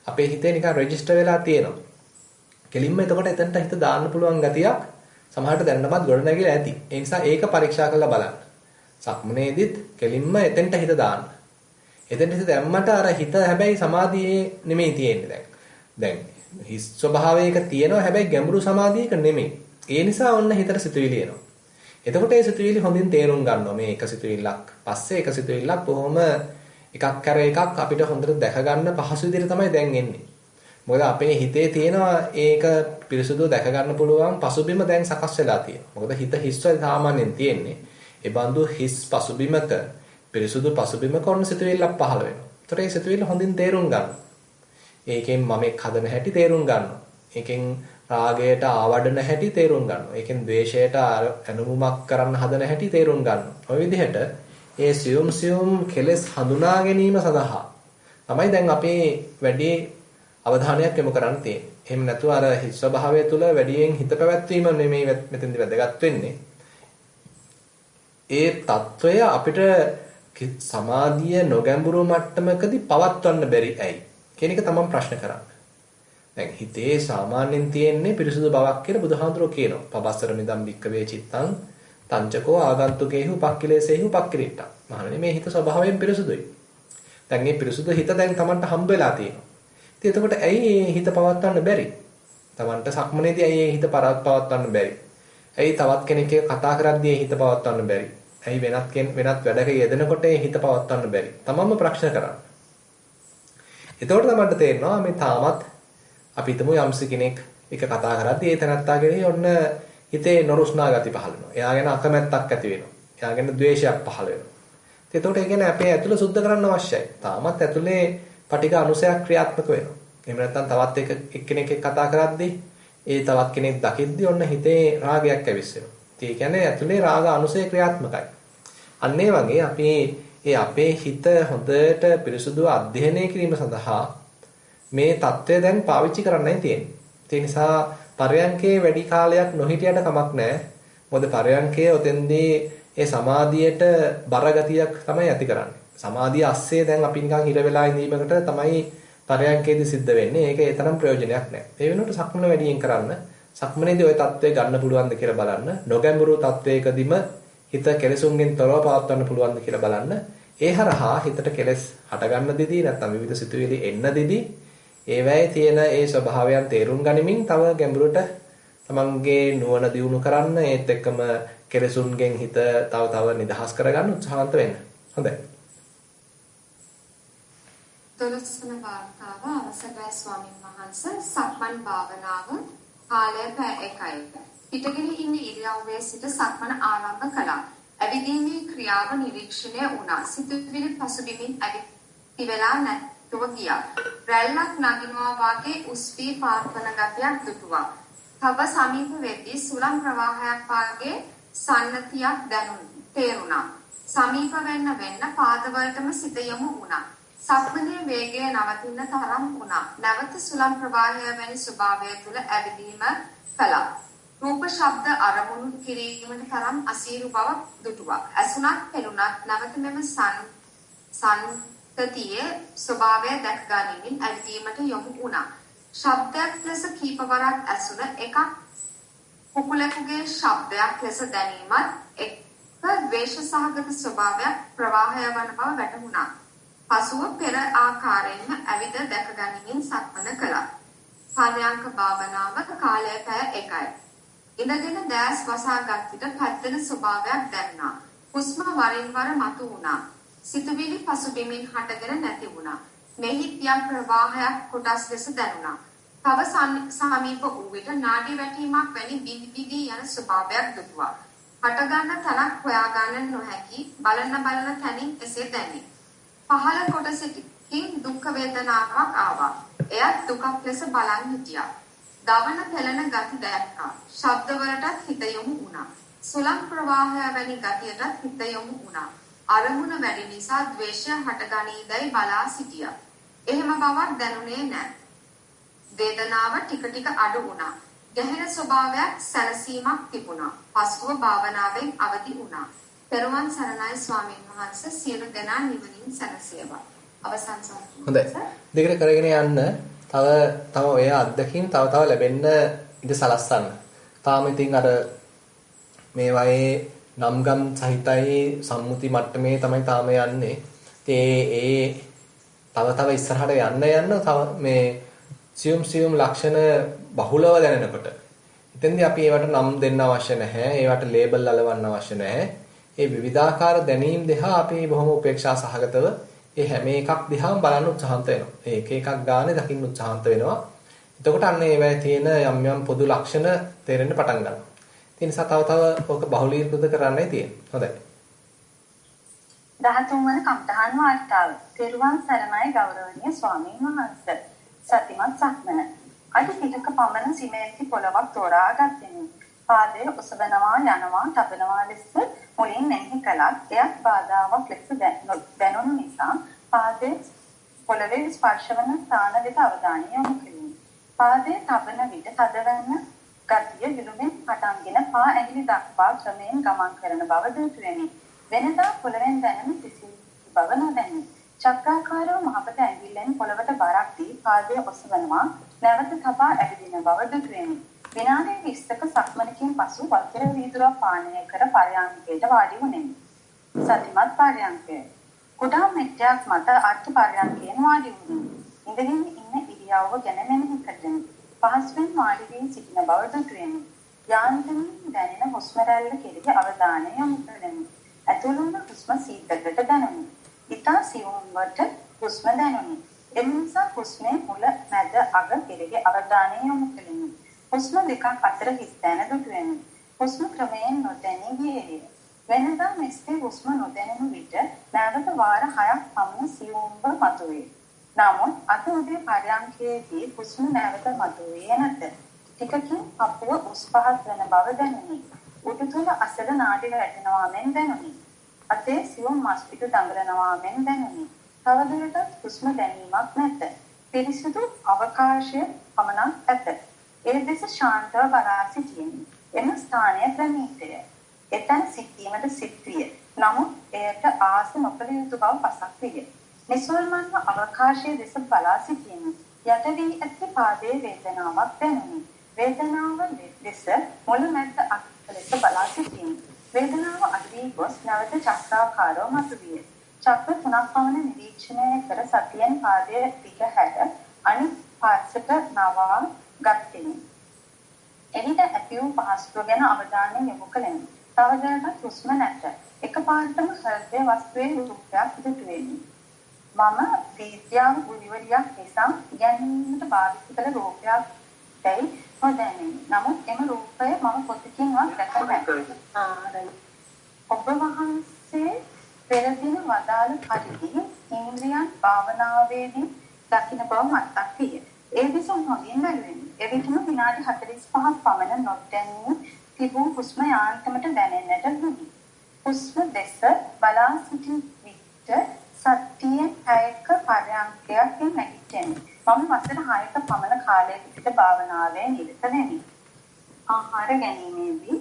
අපේ හිතේ නිකන් රෙජිස්ටර් වෙලා තියෙනවා. කෙලින්ම එතකොට එතනට හිත දාන්න පුළුවන් ගතියක් සමහරට දැනනමත් ගොඩනැගිලා ඇති. ඒ නිසා ඒක පරීක්ෂා කරලා බලන්න. සක්මනේදිත් කෙලින්ම එතෙන්ට හිත දාන්න. එතෙන්ට හිත දැම්මට අර හිත හැබැයි සමාධියේ නෙමෙයි තියෙන්නේ දැන් හිස් ස්වභාවයක තියෙනවා හැබැයි ගැඹුරු සමාධියක නෙමෙයි. ඒ නිසා ඔන්න හිතට සිතුවිලි එනවා. එතකොට ඒ සිතුවිලි හොඳින් තේරුම් ගන්නවා. මේ එක සිතුවිල්ලක් පස්සේ එක සිතුවිල්ලක් බොහොම එකක් කර එකක් අපිට හොඳට දැක ගන්න පහසු විදිහට තමයි දැන් එන්නේ. මොකද අපේ හිතේ තියෙනවා ඒක පිරිසුදු දැක ගන්න පුළුවන් පසුබිම දැන් සකස් වෙලා තියෙනවා. මොකද හිත හිස්වයි සාමාන්‍යයෙන් තියෙන්නේ. ඒ බඳු හිස් පසුබිමක පිරිසුදු පසුබිමක ඔන්න සිතුවිල්ලක් පහළ වෙනවා. ඒතර ඒ සිතුවිල්ල හොඳින් තේරුම් ගන්න. ඒකෙන් මමෙක් හදන හැටි තේරුම් ගන්නවා. ඒකෙන් රාගයට ආවඩන හැටි තේරුම් ගන්නවා. ඒකෙන් ද්වේෂයට අනුමුමක් කරන්න හදන හැටි තේරුම් ගන්නවා. ඔය විදිහට ඒ සියුම් කෙලෙස් හඳුනා ගැනීම සඳහා තමයි දැන් අපි වැඩි අවධානයක් යොමු කරන්න තියෙන්නේ. එහෙම නැතුව අර හිස් ස්වභාවය තුළ වැඩියෙන් හිත පැවැත්වීම නෙමෙයි මෙතෙන්දි වැදගත් වෙන්නේ. ඒ తত্ত্বය අපිට සමාධිය නොගැඹුරු මට්ටමකදී පවත්වන්න බැරි ඇයි කියන එක තමයි ප්‍රශ්න කරන්නේ. දැන් හිතේ සාමාන්‍යයෙන් තියෙන්නේ පිරිසුදු බවක් කියලා බුදුහාඳුරෝ කියනවා. පබස්සර මිදම් වික්කවේ චිත්තං තංචකෝ ආගන්තුකේහි උපක්ඛිලේසේහි උපක්ඛිරිට්ඨා. මහණෙනි මේ හිත ස්වභාවයෙන් පිරිසුදුයි. දැන් මේ පිරිසුදු හිත දැන් Tamanට හම්බ වෙලා තියෙනවා. ඉතින් එතකොට ඇයි මේ හිත පවත්වන්න බැරි? Tamanට සක්මනේදී ඇයි මේ හිත පවත්වන්න බැරි? ඇයි තවත් කෙනෙක් එක්ක කතා කරද්දී හිත පවත්වන්න බැරි? ඇයි වෙනත් වැඩක යෙදෙනකොට හිත පවත්වන්න බැරි? තමන්ම ප්‍රශ්න කරන්න. එතකොට තමයි තේරෙනවා මේ තාමත් අපි හිතමු යම්සි කෙනෙක් එක කතා කරද්දී ඒ තැනත්තාගේ ඔන්න හිතේ නොරුස්නා ගති පහළ වෙනවා. එයා ගැන අකමැත්තක් ඇති වෙනවා. එයා ගැන ද්වේෂයක් පහළ වෙනවා. එතකොට ඒ කියන්නේ අපේ ඇතුළ සුද්ධ කරන්න අවශ්‍යයි. තාමත් ඇතුළේ පටික අනුසයක් ක්‍රියාත්මක වෙනවා. එහෙම නැත්නම් තවත් එක්කෙනෙක් එක්ක කතා කරද්දී ඒ තවත් කෙනෙක් දකිද්දී ඔන්න හිතේ රාගයක් ඇවිස්සෙනවා. ඒ කියන්නේ ඇතුළේ රාග අනුසය ක්‍රියාත්මකයි. අන්න ඒ වගේ අපි අපේ හිත හොඳට පිරිසුදු අධ්‍යයනය කිරීම සඳහා මේ தত্ত্বය දැන් පාවිච්චි කරන්නයි තියෙන්නේ. ඒ නිසා පරයන්කේ වැඩි කාලයක් නොහිටියට කමක් නැහැ. මොකද පරයන්කේ ඔතෙන්දී ඒ සමාධියට බර ගතියක් තමයි ඇති කරන්නේ. සමාධිය ASCII දැන් අපි නිකන් හිර වෙලා ඉඳීමකට තමයි පරයන්කේදී සිද්ධ වෙන්නේ. ඒක ඒ තරම් ප්‍රයෝජනයක් නැහැ. ඒ වෙනුවට සක්මන වැඩියෙන් කරන්න. සක්මනේදී ওই தত্ত্বය ගන්න පුළුවන්ද කියලා බලන්න. නොගැඹුරු தত্ত্বයකදීම හිත කෙලෙසුන්ගෙන් තොරව පවත්වන්න පුළුවන්ද කියලා බලන්න. ඒ හරහා හිතට කෙලෙස් හටගන්න දෙදී නැත්නම් විවිධ සිතුවිලි එන්න දෙදී ඒවැයේ තියෙන ඒ ස්වභාවයන් තේරුම් ගනිමින් තව ගැඹුරට තමන්ගේ නුවණ දියුණු කරන්න ඒත් එක්කම කෙලෙසුන්ගෙන් හිත තව නිදහස් කරගන්න උත්සාහන්ත වෙන්න. හොඳයි. 12 වන වාර්තාව අවසරයි ස්වාමීන් වහන්සේ. සක්මන් භාවනාව කාලය පැය 1යි. හිටගෙන ඉන්න ඉරියව්වේ සිට සක්මන ආරම්භ කළා. ඇවිදීමේ ක්‍රියාව නිරීක්ෂණය වුණා. සිතුවිලි පසුබිමින් ඇවිත් නැතුව ගියා. රැල්ලක් නගිනවා වගේ උස් වී පාර්වන ගතියක් දුටුවා. තව සමීප වෙද්දී සුළං ප්‍රවාහයක් වාගේ සන්නතියක් තේරුණා. සමීප වෙන්න පාදවලටම සිත යොමු වුණා. සක්මනේ වේගය නවතින්න තරම් වුණා. නැවත සුළං ප්‍රවාහය වැනි ස්වභාවය තුළ ඇවිදීම කළා. රූප ශබ්ද අරමුණු කිරීමට තරම් අසීරු බවක් දුටුවා. ඇසුණත් පෙනුණත් නැවත මෙම සන්තතියේ ස්වභාවය දැක ගැනීමෙන් ඇවිදීමට යොමු වුණා. ශබ්දයක් ලෙස කීපවරක් ඇසුණ එකක් කුකුලෙකුගේ ශබ්දයක් ලෙස දැනීමත් එක් ද්වේෂ සහගත ස්වභාවයක් ප්‍රවාහය වන බව වැටහුණා. පසුව පෙර ආකාරයෙන්ම ඇවිද දැක ගැනීමෙන් සක්මන කළා. පරයන්ක භාවනාව කාලය පැය 1යි. ඉඳගෙන දැස් වසාගත් විට පැද්දෙන ස්වභාවයක් දැනුණා. හුස්ම වරින් වර මතු වුණා. සිතුවිලි පසුබිමින් හටගෙන නැති වුණා. මෙහි යම් ප්‍රවාහයක් කොටස් ලෙස දැනුණා. තව සමීප වූ විට නාඩි වැටීමක් වැනි බිඳි යන ස්වභාවයක් දුටුවා. හටගන්න තැනක් හොයාගන්න නොහැකි බලන තැනින් එසේ දැනේ. පහළ කොටසකින් දුක් වේදනාවක් ආවා. එයත් දුකක් ලෙස බලන් හිටියා. දවන පෙළෙන ගති දැක්කා. ශබ්දවලටත් හිත යොමු වුණා. සුළං ප්‍රවාහය වැනි ගතියටත් හිත යොමු වුණා. අරමුණ වැඩි නිසා ද්වේෂය හටගනීදයි බලා සිටියා. එහෙම බවක් දැනුනේ නැහැ. වේදනාව ටික ටික අඩු වුණා. ගැහෙන ස්වභාවයක් සැලසීමක් තිබුණා. පසුව භාවනාවෙන් අවදි වුණා. පෙරවන් සරණයි ස්වාමීන් වහන්සේ සියලු දෙනා නිවනින් සැනසේවා. අවසන් සම්පූර්ණ. හොඳයි. දෙකට කරගෙන යන්න තව ඔය අත්දැකීම් තව ලැබෙන්න ඉඳ සලස්සන්න. තාම ඉතින් අර මේ වගේ නම්ගම් සහිතයි සම්මුති මට්ටමේ තමයි තාම යන්නේ. ඒ තව ඉස්සරහට යන්න තව මේ සියුම් ලක්ෂණ බහුලව දැනෙනකොට එතෙන්දී අපි ඒවට නම් දෙන්න අවශ්‍ය නැහැ. ඒවට ලේබල් අලවන්න අවශ්‍ය නැහැ. ඒ විවිධාකාර දැනීම් දෙහා අපි බොහොම උපේක්ෂා සහගතව ඒ හැම එකක් දිහාම බලන්න උත්සාහන්ත වෙනවා. ඒ එක එකක් ගානේ දකින්න උත්සාහන්ත වෙනවා. එතකොට අන්න ඒවැය තියෙන යම් පොදු ලක්ෂණ තේරෙන්න පටන් ගන්නවා. ඒ නිසා තව ඕක බහුලීකృత කරන්නයි තියෙන්නේ. හොඳයි. 13 වන කම්තහන් වාර්තාව. තෙරුවන් සරණයි ගෞරවනීය ස්වාමීන් වහන්සේ. සතිමත් සක්මන. අද පිටක පමණ සිමෙන්ති පොළවක් තෝරා ගත්තෙමි. පාදයේ ඔසවනවා යනවා තබනවා ලෙස මුලින් මෙහි කළත් එයත් බාධාවක් ලෙස දැනුණු නිසා පාදයේ පොළවේ ස්පර්ශ වන ස්ථාන වෙත අවධානය යොමු කෙලිමි. පාදයේ තබන විට තදවන ගතිය යුළුමින් පටන්ගෙන පා ඇඟිලි දක්වා ක්‍රමයෙන් ගමන් කරන බව දුටුවෙමි. වෙනදා පොළවෙන් දැනෙන කිසි බව නොදැනි. චක්‍රාකාරව මහපත ඇඟිල්ලෙන් පොළවට බරක් දී පාදයේ ඔසවනවා නැවත තබා ඇවිදින බව දුටුවෙමි. විනාඩි 20ක සක්මනකින් පසු වතුර වීදුරක් පානය කර පරයන්කයට වාඩි වුණෙමි. සතිමත් පරයන්කය. කුඩා මෙට්ටයක් මත අර්ථ පරයන්කයෙන් වාඩි වුණෙමි. ඉඳගෙන ඉන්න ඉරියව්ව ගැන මෙනෙහි කරගෙන පහසුවෙන් වාඩි වී සිටින බව දුටුවෙමි. යාන්ත්‍රණයෙන් දැනෙන හුස්ම රැල්ල කෙරෙහි අවධානය යොමු කෙරෙමි. ඇතුළු වන හුස්ම සීතලට දැනුනි. ඉතා සියුම්වට හුස්ම දැනුනි. එම නිසා හුස්මේ මුල මැද අග කෙරෙහි අවධානය යොමු කෙරෙමි. හුස්ම දෙකක් අතර හිස්තැන දුටුවෙමි. හුස්ම ක්‍රමයෙන් නොදැනී ගියේය. වෙනදා මෙසේ හුස්ම නොදැනෙන විට නැවත වාර 6ක් පමණ සියුම්ව මතුවේ. නමුත් අද උදේ පරයන්කේදී හුස්ම නැවත මතුවේ නැත. ටිකකින් අපව උස් පහත් වන බව දැනුනි. උඩුතල අසල නාඩි වැටෙනවා මෙන් දැනුනි. අතේ සියුම් මස් පිටු දඟලනවා මෙන් දැනුනි. තවදුරටත් හුස්ම දැනීමක් නැත. පිරිසිදු අවකාශය පමණක් ඇත. ඒ දෙස ශාන්තව බලා සිටියෙමි. එම ස්ථානය ප්‍රණීතය. එතන සිටීමට සිත්විය. නමුත් එයට ආස නොකළ යුතු බව පසක් විය. නිසල්මන්ව අවකාශයේ දෙස බලා සිටියෙමි. යට වී ඇති පාදයේ වේදනාවක් දැනුනි. වේදනාව දෙස මුල මැද අග ලෙස බලා සිටියෙමි. වේදනාව අඩු වී ගොස් නැවත චක්‍රාකාරව මතුවිය. චක්‍ර 3ක් පමණ නිරීක්ෂණය කර සතියෙන් පාදයේ දිග හැර අනිත් පාර්ශ්වයට නවා ගත්තෙමි. එවිට ඇති වූ පහසුව ගැන අවධානය යොමු කළෙමි. තවදුරටත් හුස්ම නැත. එකපාරටම හෘදය වස්තුවේ රූපයක් දුටුවෙමි. මම විද්‍යාව ගුරුවරියක් නිසා ගැනීමට භාවිත කළ රූපයක් දැයි නොදැනෙමි. නමුත් එම රූපය මම පොතකින්වත් දැකලා නැහැ. ඔබ වහන්සේ පෙර දින වදාළ පරිදි ඉන්ද්‍රියන් භාවනාවේදී දකින්න බව මතක් විය. ඒ දෙස හොඳින් බැලුවෙමි. එවිටම විනාඩි 45ක් පමණ නොදැනී තිබූ හුස්ම යාන්තමට දැනෙන්නට දුනි. හුස්ම දෙස බලා සිටින විට සතියේ ඇයක පරයන්කයකින් නැගිටින්නේ. මම වසර 6ක පමණ කාලයක සිට භාවනාවේ නිරත වෙමි. ආහාර ගැනීමේදී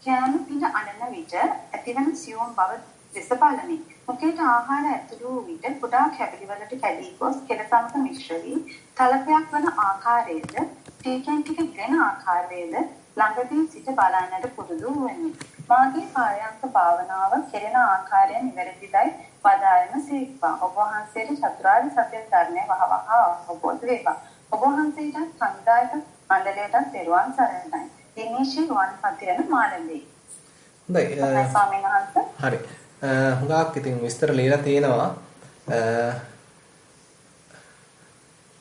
කෑම පිට අනන විට ඇතිවන සියුම් බව දෙස බලමි. මුඛයට ආහාර ඇතුළු වූ විට කුඩා කැබලි වලට කැඩී ගොස් කෙල සමග මිශ්‍ර වී තලපයක් වන ආකාරයේද ටිකෙන් ටික ගෙන ආකාරයේද ළඟදී සිට බලන්නට පුරුදු වෙමි. මාගේ පාරයන්ක භාවනාව කෙරෙන ආකාරය නිවැරදිදයි වදාළම සීක්වා. ඔබ වහන්සේට චතුරාර්ය සත්‍ය ධර්මය වහවහ අවබෝධ වේවා. ඔබ වහන්සේට සංදායක මණ්ඩලයට තෙරුවන් සරණයි. දිනේශී රුවන්පතිරණ මාළඹේ. හොඳයි. ස්වාමීන් වහන්සේ. හරි. හුඟක් ඉතින් විස්තර ලියලා තියෙනවා.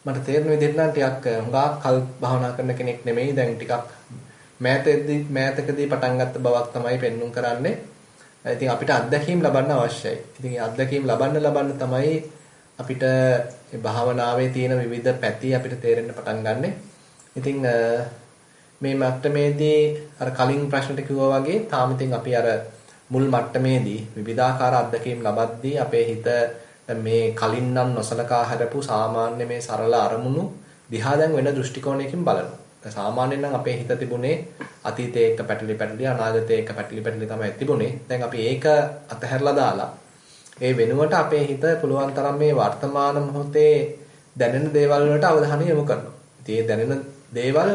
මට තේරෙන විදිහට නම් ටිකක් හුඟක් කල් භාවනා කරන කෙනෙක් නෙමෙයි. දැන් ටිකක් මෑතකදී පටන් ගත්ත බවක් තමයි පෙන්눔 කරන්නේ. ඉතින් අපිට අත්දැකීම් ලබන්න අවශ්‍යයි. ඉතින් මේ අත්දැකීම් ලබන්න තමයි අපිට මේ භාවනාවේ තියෙන විවිධ පැති අපිට තේරෙන්න පටන් ගන්නෙ. ඉතින් මේ මට්ටමේදී අර කලින් ප්‍රශ්නට කිව්වා වගේ තාම ඉතින් අපි අර මුල් මට්ටමේදී විවිධාකාර අත්දැකීම් ලබද්දී අපේ හිත මේ කලින් නම් නොසලකා හරපු සාමාන්‍ය මේ සරල අරමුණු දිහා දැන් වෙන දෘෂ්ටි කෝණයකින් බලනවා. සාමාන්‍යයෙන් නම් අපේ හිත තිබුණේ අතීතයේ එක පැටලි අනාගතයේ එක පැටලි තමයි තිබුණේ. දැන් අපි ඒක අතහැරලා දාලා ඒ වෙනුවට අපේ හිත පුළුවන් තරම් මේ වර්තමාන මොහොතේ දැනෙන දේවල් වලට අවධානය යොමු කරනවා. ඉතින් මේ දැනෙන දේවල්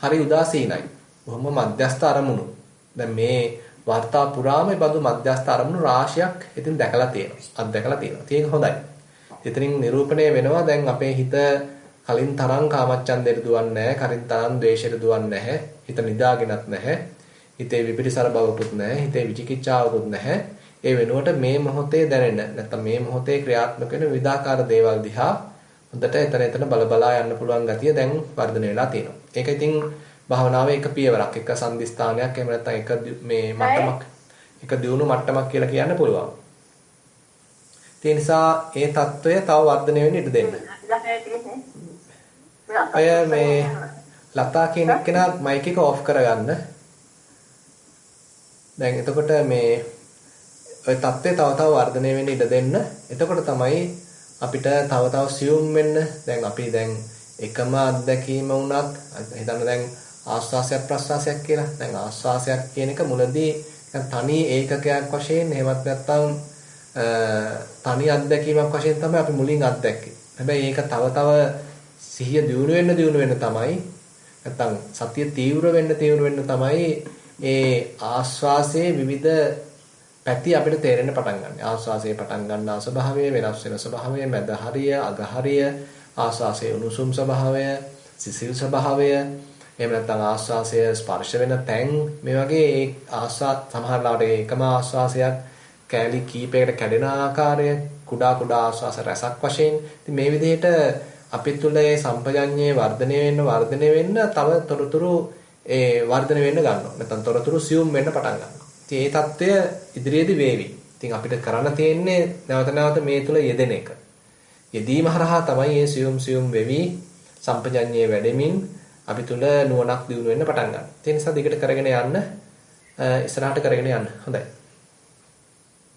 හරි උදාසීනයි. බොහොම මධ්‍යස්ථ අරමුණු. දැන් මේ වාර්තා පුරාම මේ බඳු මධ්‍යස්ථ අරමුණු රාශියක් ඉතින් දැකලා තියෙනවා. අත්දැකලා තියෙනවා. ඒක හොඳයි. ඉතින් නිරූපණය වෙනවා දැන් අපේ හිත කලින් තරම් කාමච්ඡන්දයට දුවන්නේ නැහැ. කලින් තරම් ද්වේෂයට දුවන්නේ නැහැ. හිත නිදාගෙනත් නැහැ. හිතේ විපිරිසර බවකුත් නැහැ. හිතේ විචිකිච්ඡාවකුත් නැහැ. ඒ වෙනුවට මේ මොහොතේ දැනෙන නැත්නම් මේ මොහොතේ ක්‍රියාත්මක වෙන විවිධාකාර දේවල් දිහා හොඳට එතන බලා යන්න පුළුවන් ගතිය දැන් වර්ධනය වෙලා තියෙනවා. ඒක ඉතින් භාවනාවේ එක පියවරක්, එක සම්දිස්ථානයක්, එහෙම නැත්නම් එක මේ මට්ටමක්, එක දියුණු මට්ටමක් කියලා කියන්න පුළුවන්. ඒ නිසා ඒ తত্ত্বය තව වර්ධනය වෙන්න ඉඩ දෙන්න. අය මේ ලතා කියන කෙනා මයික් එක ඔෆ් කරගන්න. දැන් එතකොට මේ ඔය தත්ත්වය තව වර්ධනය වෙන්න ඉඩ දෙන්න. එතකොට තමයි අපිට තව සියුම් වෙන්න. දැන් අපි දැන් එකම අත්දැකීම වුණත් හිතන්න දැන් ආස්වාසයක් ප්‍රස්වාසයක් කියලා. දැන් ආස්වාසයක් කියන එක මුලදී තනි ඒකකයක් වශයෙන් එහෙමත් නැත්නම් තනි අත්දැකීමක් වශයෙන් තමයි අපි මුලින් අත්දැක්කේ. හැබැයි ඒක තව සිහිය දියුණු වෙන්න තමයි නැත්නම් සතිය තීව්‍ර වෙන්න තමයි ඒ ආස්වාසයේ විවිධ පැති අපිට තේරෙන්න පටන් ගන්න. ආස්වාසයේ පටන් ගන්නා ස්වභාවය, වෙනස් වෙන ස්වභාවය, මැද හරිය, අග හරිය, ආස්වාසයේ උණුසුම් ස්වභාවය, සිසිල් ස්වභාවය, එහෙම නැත්නම් ආස්වාසය ස්පර්ශ වෙන තැන්, මේ වගේ ඒ ආස්වාද සමහරවිට ඒකම ආස්වාසයක් කැලි කීපයකට කැඩෙන ආකාරය, කුඩා ආස්වාස රසක් වශයෙන්. ඉතින් මේ විදිහට අපි තුළ ඒ සම්පජඤ්ඤයේ වර්ධනය වෙන්න තව තොරතුරු වර්ධනය වෙන්න ගන්නවා. නැත්නම් තොරතුරු සියුම් වෙන්න පටන් ගන්නවා. ඉතින් මේ தত্ত্বය ඉදිරියේදී වේවි. ඉතින් අපිට කරන්න තියෙන්නේ නැවත මේ තුල යෙදෙන එක. යෙදීම හරහා තමයි මේ සියුම් වෙවි සම්පජඤ්ඤයේ වැඩෙමින් අපි තුල නුවණක් දියුණු වෙන්න පටන් ගන්න. ඒ නිසා දිගට කරගෙන යන්න, ඉස්සරහට කරගෙන යන්න. හොඳයි.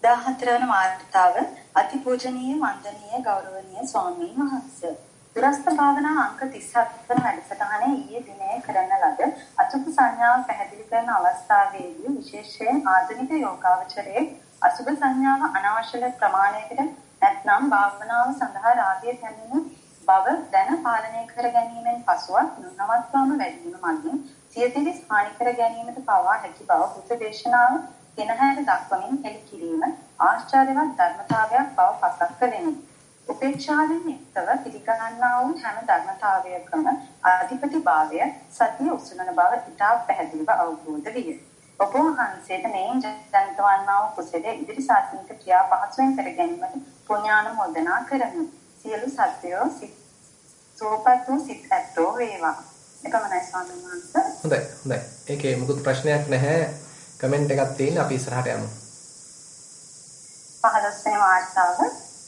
14 වන මාර්තාව අතිපූජනීය වන්දනීය ගෞරවනීය ස්වාමීන් වහන්සේ. දුරස්ත භාවනා අංක 37 වන වැඩසටහනේ ඊයේ දිනේ කරන ලද අසුභ සංඥාව පැහැදිලි කරන අවස්ථාවේදී විශේෂයෙන් ආධුනික යෝගාවචරයේ අසුභ සංඥාව අනවශ්‍ය ප්‍රමාණයකට නැත්නම් භාවනාව සඳහා රාගය පැමිණෙන බව දැන පාලනය කර ගැනීමෙන් පසුවත් නොනවත්වාම වැඩි වීම මගින් සියදිවි හානි කර ගැනීමට පවා හැකි බව බුද්ධ දේශනාව කෙනහැර දක්වමින් එළි කිරීම ආශ්චර්යවත් ධර්මතාවයක් බව පසක් කළෙමි. උපේක්ෂාවෙන් යුක්තව පිළිගන්නා වූ හැම ධර්මතාවයකම අධිපතිභාවය සතිය උසුලන බව ඉතා පැහැදිලිව අවබෝධ විය. ඔබ වහන්සේට මේ ජනිතවන්නා වූ කුසලයේ ඉදිරි ශාසනික ක්‍රියා පහසුවෙන් කර ගැනීමට පුණ්‍යානුමෝදනා කරමි. සියලු සත්වයෝ සෝපත් වූ සිත් ඇත්තෝ වේවා. එපමණයි ස්වාමීන් වහන්සේ. හොඳයි. ඒකේ මුකුත් ප්‍රශ්නයක් නැහැ. කමෙන්ට් එකක් තියෙන අපි ඉස්සරහට යමු. 15 වෙනි වාර්තාව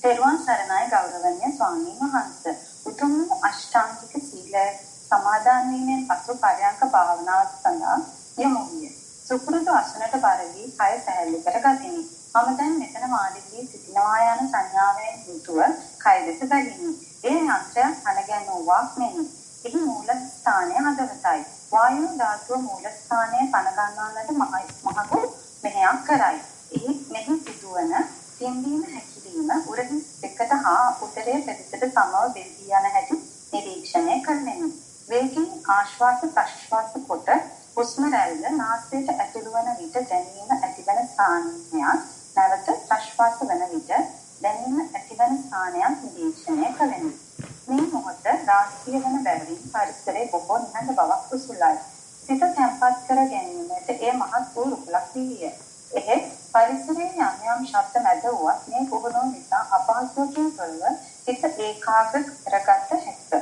තෙරුවන් සරණයි ගෞරවනීය ස්වාමීන් වහන්සේ. උතුම් අෂ්ටාංගික සීලය සමාදන් වීමෙන් පසු පරයන්ක භාවනාව සඳහා යොමු විය. සුපුරුදු අසුනට බර වී කය සැහැල්ලු කරගතිමි. මම දැන් මෙතන වාඩි වී සිටිනවා යන සංඥාවෙන් යුතුව කය දෙස බැලිමි. ඒ යන්ත්‍රය අනගැන්වුවක් මෙනි. එහි මූල ස්ථානය හදවතයි. වායු ධාතුව මූල ස්ථානයේ පන ගන්නන්නට මහඟු මෙහෙයක් කරයි. මෙහි සිදුවන පිම්බීම හැකිලිම උරහිස් දෙකට හා උදරයේ ප්‍රතිශත සමව බෙදී යන හැටි නිරීක්ෂණය කරමි. වේගයෙන් ආශ්වාස ප්‍රශ්වාස කොට හුස්ම රැල්ල නාසයට ඇතුළු වන විට දැනීම ඇතිවන ස්ථානයක් නැවත ප්‍රශ්වාස වන විට දැනීම ඇතිවන ස්ථානයක් නිරීක්ෂණය කරමි. මේ මොහොත රාත්‍රිය වන බැවින් පරිසරයේ බොහෝ නිහඬ බවක් උසුලයි. සිත තැන්පත් කර ගැනීමට එය මහත් වූ රුකුලක් විය. එහෙත් පරිසරයේ යම් ශබ්ද මැද වුවත් මේ පුහුණුව නිසා අපහසුවකින් තොරව හිත ඒකාග්‍ර කරගත හැකිය.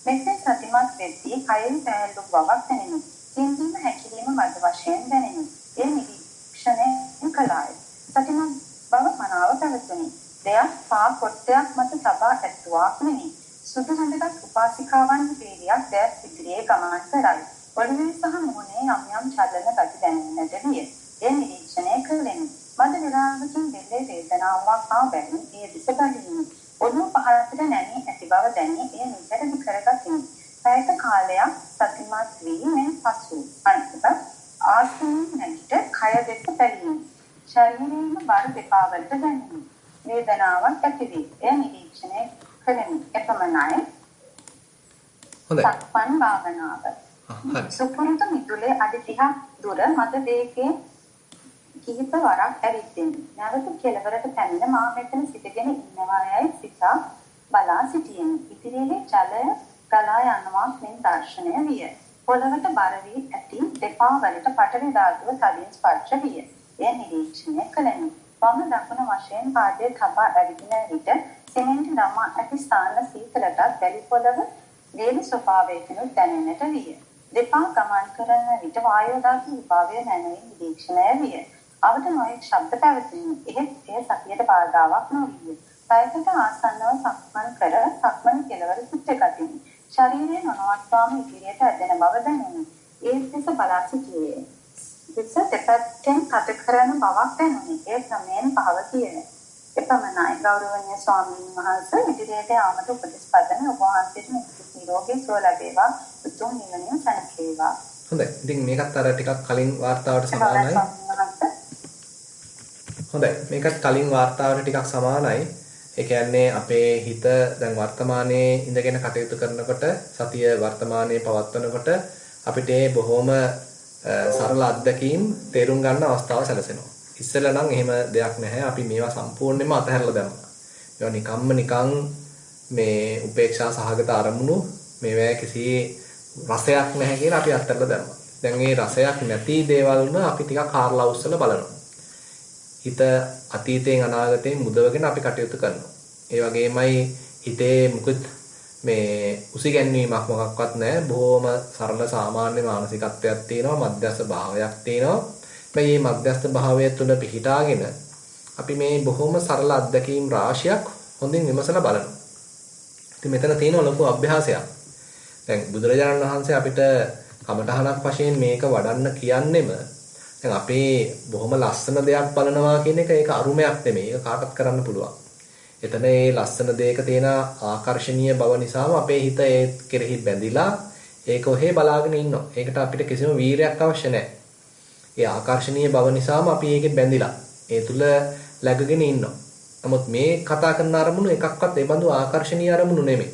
මෙසේ සතිමත් වෙද්දී කයෙන් සැහැල්ලු බවක් දැනෙනවා. සිංහිම හැකිලිම මද වශයෙන් දැනෙනවා. ඒ නිරීක්ෂණය කළාය. සතිමත් බව මනාව පැවතුණි. දෙයක් පා කොටයක් මත තබා ඇතුවාක් නෙමි. සුදු හඳගත් උපාසිකාවන් වේලියක් දැස් ඉදිරියේ ගමන් කරයි. ඔළුවේ සහ මුහුණේ යම් චලන ගති දැනෙන්නට විය. ඒ නිරීක්ෂණය කළෙමි. මද විරාමකින් දෙල්ලේ වේදනාවක් ආ බැවින් ඒ දිස බැලීමි. ඔළුව පහළට නැමී ඇති බව දැනී එය නිතරම කරගතිමි. පැයක කාලයක් සතිමත් වී මෙන් පසු අනතුර ආසනයෙන් නැගිට කය දෙස බැලීමි. ශරීරයේම බර දෙපා වලට දැනෙමි. වේදනාවක් ඇති වී එය නිරීක්ෂණය කළෙමි. එපමණයි. හොඳයි. සක්මන් භාවනාව. සුපුරුදු මිදුලේ අඩි 30ක් දුර මද වේගයෙන් කිහිප වරක් ඇවිත්ෙමි. නැවත කෙළවරට පැමිණ මා මෙතන සිටගෙන ඉන්නවා යයි සිතා බලා සිටියෙමි. ඉදිරියේ ජලය ගලා යනවා මෙන් දර්ශනය විය. පොළවට බර වී ඇති දෙපා වලට පටවි ධාතුව තදින් ස්පර්ශ විය. එය නිරීක්ෂණය කළෙමි. වම දකුණ වශයෙන් පාදයේ තබා ඇවිදින විට සිමෙන්ති දමා ඇති ස්ථාන සීතලටත් වැලි පොළව වේලි ස්වභාවයකින් දැනෙන්නට විය. දෙපා ගමන් කරන විට වායු දාතු විභාවය නැණින් නිරීක්ෂණය විය. අවට නොයෙක් ශබ්ද පැවතුණි. එහෙත් එය සතියට බාධාවක් නොවිය. පැයකට ආසන්නව සක්මන් කර සක්මන් කෙළවර සිටගතිමි. ශරීරයේ නොනවත්වාම ඉදිරියට ඇදෙන බව දැනුනි. ඒ දෙස බලා සිටියේ. දෙස දෙපැත්තෙන් කත කරන බවක් දැනුනි. ඒ ක්‍රමයෙන් පහව කියේ. එපමණයි ගෞරවනීය ස්වාමීන් වහන්සේ ඉදිරියට යාමට උපදෙස් පදන ඔබ වහන්සේට නිරෝගී සුව ලැබේවා. උතුම් නිවනින් සැනසේවා. හොඳයි. ඉතින් මේකත් අර ටිකක් කලින් වාර්තාවට සමානයි. හොඳයි. මේකත් කලින් වාර්තාවට ටිකක් සමානයි. ඒ කියන්නේ අපේ හිත දැන් වර්තමානයේ ඉඳගෙන කටයුතු කරනකොට සතිය වර්තමානයේ පවත්වනකොට අපිට බොහොම සරල අත්දැකීම් තේරුම් ගන්න අවස්ථාව සැලසෙනවා. ඉස්සෙල්ලා නම් එහෙම දෙයක් නැහැ. අපි මේවා සම්පූර්ණයෙන්ම අතහැරලා දැම්මා. මේවා නිකන් මේ උපේක්ෂා සහගත අරමුණු මේවා කිසි රසයක් නැහැ කියලා අපි අත්හැරලා දැම්මා. දැන් මේ රසයක් නැති දේවල්ම අපි ටිකක් කාර්ලා උස්සලා බලනවා. හිත අතීතයෙන් අනාගතයෙන් මුදවගෙන අපි කටයුතු කරනවා. ඒ වගේමයි හිතේ මුකුත් මේ උසිගැන්වීමක් මොකක්වත් නැහැ. බොහොම සරල සාමාන්‍ය මානසිකත්වයක් තියෙනවා. මධ්‍යස්ථ භාවයක් තියෙනවා. මේ මධ්‍යස්ථ භාවය තුළ පිහිටාගෙන අපි මේ බොහොම සරල අත්දැකීම් රාශියක් හොඳින් විමසලා බලනවා. ඉතින් මෙතන තියෙන ලොකු අභ්‍යාසයක්. දැන් බුදුරජාණන් වහන්සේ අපිට කමඨහනක් වශයෙන් මේක වඩන්න කියන්නෙම දැන් අපේ බොහොම ලස්සන දෙයක් බලනවා කියන එක ඒක අරුමයක් නෙමෙයි. ඒක කාටත් කරන්න පුළුවන්. එතන ඒ ලස්සන දෙයක තියෙන ආකර්ශනීය බව නිසාම අපේ හිත ඒ කෙරෙහි බැඳිලා ඒක ඔහේ බලාගෙන ඉන්නවා. ඒකට අපිට කිසිම වීරයක් අවශ්‍ය නැහැ. ඒ ආකර්ශනීය බව නිසාම අපි ඒකේ බැඳිලා ඒ තුල läගගෙන ඉන්නවා. නමුත් මේ කතා කරන අරමුණු එකක්වත් ඒ බඳු ආකර්ශනීය අරමුණු නෙමෙයි.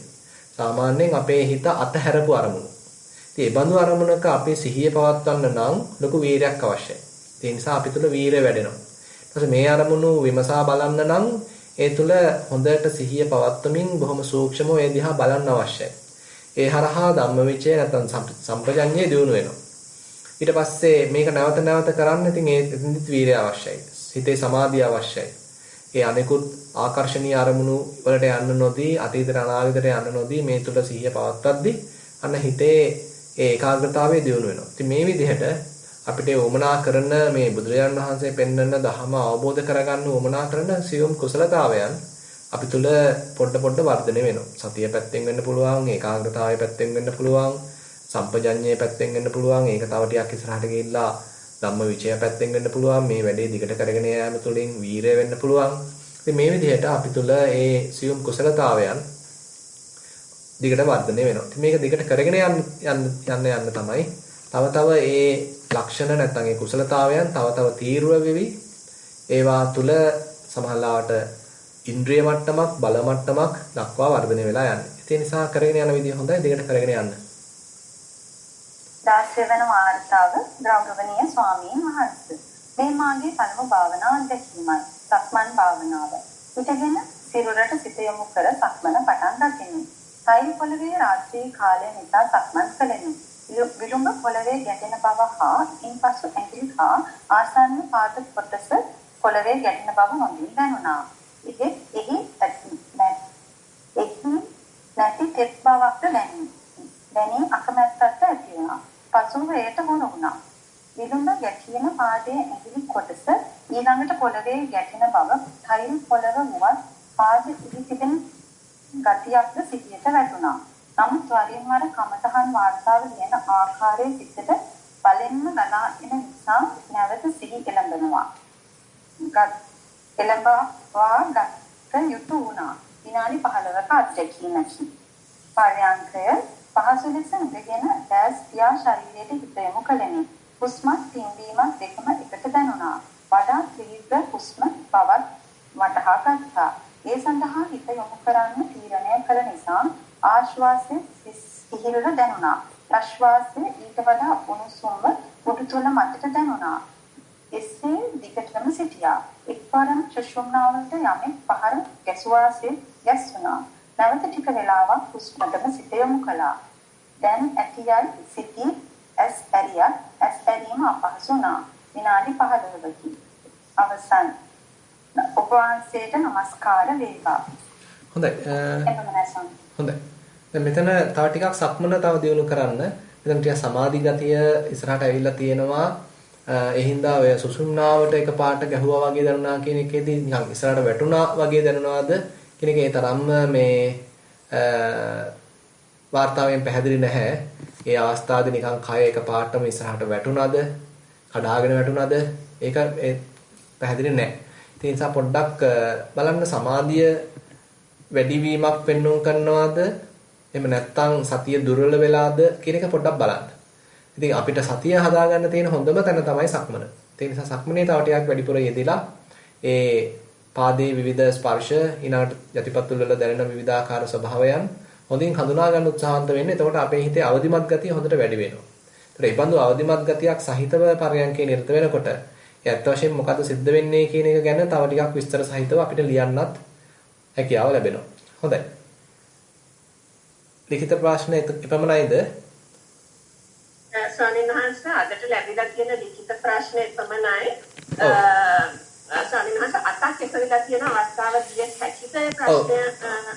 සාමාන්‍යයෙන් අපේ හිත අතහැරපු අරමුණු. ඉතින් ඒ බඳු අරමුණක අපි සිහිය පවත්වන්න නම් ලොකු වීරයක් අවශ්‍යයි. ඒ නිසා අපි තුල වීරය වැඩෙනවා. ඊට පස්සේ මේ අරමුණු විමසා බලන්න නම් ඒ තුල හොඳට සිහිය පවත්වමින් බොහොම සූක්ෂමව ඒ දිහා බලන්න අවශ්‍යයි. ඒ හරහා ධම්මවිචය නැත්නම් සම්පජඤ්ඤය දියුණු වෙනවා. ඊට පස්සේ මේක නැවත නැවත කරන්න ඉතින් එතනදිත් වීරය අවශ්‍යයි. හිතේ සමාධිය අවශ්‍යයි. ඒ අනිකුත් ආකර්ශනීය අරමුණු වලට යන්න නොදී අතීතට අනාගතයට යන්න නොදී මේ තුල සිහිය පවත්වද්දී අන්න හිතේ ඒ ඒකාග්‍රතාවය දියුණු වෙනවා. ඉතින් මේ විදිහට අපිට උමනා කරන මේ බුදුරජාණන් වහන්සේ පෙන්වන ධහම අවබෝධ කරගන්න උමනා කරන සියුම් කුසලතාවයන් අපි තුල පොඩ වර්ධනය වෙනවා. සතිය පැත්තෙන් වෙන්න පුළුවන්, ඒකාග්‍රතාවය පැත්තෙන් වෙන්න පුළුවන්, සම්පජඤ්ඤයේ පැත්තෙන් වෙන්න පුළුවන්. ඒක තව ටිකක් ඉස්සරහට ගිහිල්ලා ධම්මවිචය පැත්තෙන් වෙන්න පුළුවන්. මේ වැඩේ දිගට කරගෙන යාම තුළින් වීරය වෙන්න පුළුවන්. ඉතින් මේ විදිහට අපි තුල ඒ සියුම් කුසලතාවයන් දිගට වර්ධනය වෙනවා. ඉතින් මේක දිගට කරගෙන යන්න තමයි තව ඒ ලක්ෂණ නැත්නම් ඒ කුසලතාවයන් තව තීව්‍ර වෙවි ඒවා තුල සමහරවිට ඉන්ද්‍රිය මට්ටමක් බල මට්ටමක් දක්වා වර්ධනය වෙලා යන්නේ. ඒ නිසා කරගෙන යන විදිය හොඳයි. දිගට කරගෙන යන්න. 16 වෙනි වාර්තාව ගෞරවනීය ස්වාමීන් වහන්සේ. මේ මාගේ පළමු භාවනා අධ්‍යක්ෂණයයි. සක්මන් භාවනාව. පිටගෙන සිරුරට සිත යොමු කර සක්මන පටන් ගන්නෙමි. තයිල් පොළවේ රාත්‍රී කාලය නිසා සක්මන් කළෙමි. විලුඹ පොළවේ ගැටෙන බව හා ඉන්පසු ඇඟිලි හා ආසන්න පාද කොටස පොළවේ ගැටෙන බව හොඳින් දැනුණා. එහි නැති තෙත් බවක් දැනී අකමැත්තට ඇති වුණා. පසුව එයට හුරු වුණා. විලුඹ ගැටීම පාදයේ ඇඟිලි කොටස ඊළඟට පොළවේ ගැටෙන බව තයිල් පොළව මුවත් පාද ඉදි තිබෙන ගතියක්ද සිටියට වැටුණා. නමුත් වරින් වර කමතහන් වාර්තාව ලියන ආකාරයේ සිතට බලෙන්ම ගලා එන නිසා නැවත සිහි එළඹෙනවා. ගත යුතු වුණා. විනාඩි 15ක අත්දැකීමකි. පරයන්කය පහසු ලෙස ඉඳගෙන දැස් පියා ශරීරයට හිත යොමු කළෙමි. හුස්මත් පිම්වීමත් දෙකම එකට දැනුණා. වඩා තීව්‍ර හුස්ම බවත් වටහා ගත්තා. ඒ සඳහා හිත යොමු කරන්න තීරණය කළ නිසා ආශ්වාසයේ සිහිල්ව දැනුණා. ප්‍රශ්වාසයේ ඊට වඩා උණුසුම්ව මුටු තුල මතට දැනුණා. එසේ දිගටම සිටියා. එක්වරම ශුෂ්මනාවලට යමෙක් පහර ගැසුවාසේ ගැස්සුණා. නැවත ටික වේලාවක් හුස්මටම සිත යොමු කළා. දැන් ඇතියයි සිටි ඇස් ඇරීම අපහසු වුණා. විනාඩි 15කි. අවසන්. ඔබ වහන්සේට নমස්කාර වේවා. හොඳයි. හොඳයි. දැන් මෙතන තව ටිකක් සක්මන තව දියුණු කරන්න. මෙතන ටික සමාධි ගතිය ඉස්සරහට ඇවිල්ලා තියෙනවා. ඒ හින්දා ඔය සුසුම්නාවට එකපාරට ගැහුවා වගේ දැනුණා කියන එකේදී නිකන් ඉස්සරහට වැටුණා වගේ දැනුණාද කියන එක ඒ තරම්ම මේ වාර්තාවෙන් පැහැදිලි නැහැ. ඒ අවස්ථාවේදී නිකන් කය එකපාරටම ඉස්සරහට වැටුණාද? කඩාගෙන වැටුණාද? ඒක පැහැදිලි නැහැ. ඒ නිසා පොඩ්ඩක් බලන්න සමාධිය වැඩිවීමක් පෙන්වුම් කරනවාද? එහෙම නැත්නම් සතිය දුර්වල වෙලාද කියන එක පොඩ්ඩක් බලන්න. ඉතින් අපිට සතිය හදාගන්න තියෙන හොඳම තැන තමයි සක්මන. ඒ නිසා සක්මනේ තව ටිකක් වැඩිපුර යෙදিলা ඒ පාදයේ විවිධ ස්පර්ශ ඊළඟට යටිපතුල් වල දැනෙන විවිධාකාර ස්වභාවයන් හොඳින් හඳුනා ගන්න උත්සාහන්ත වෙන්න. එතකොට අපේ හිතේ අවදිමත් ගතිය හොඳට වැඩි වෙනවා. ඒතර ඒ බඳු අවදිමත් ගතියක් සහිතව පරයන්කේ නිරත වෙනකොට ඒ ඇත්ත වශයෙන්ම මොකද්ද සිද්ධ වෙන්නේ කියන එක ගැන තව ටිකක් විස්තර සහිතව අපිට ලියන්නත් හැකියාව ලැබෙනවා. හොඳයි. ලිඛිත ප්‍රශ්න එපමණයිද? ස්වාමීන් වහන්සේ අදට ලැබිලා තියෙන ලිඛිත ප්‍රශ්න එපමණයි. ස්වාමීන් වහන්සේ අතක් එකවිලා තියෙන අවස්ථාව දිය හැකිද ප්‍රශ්නය?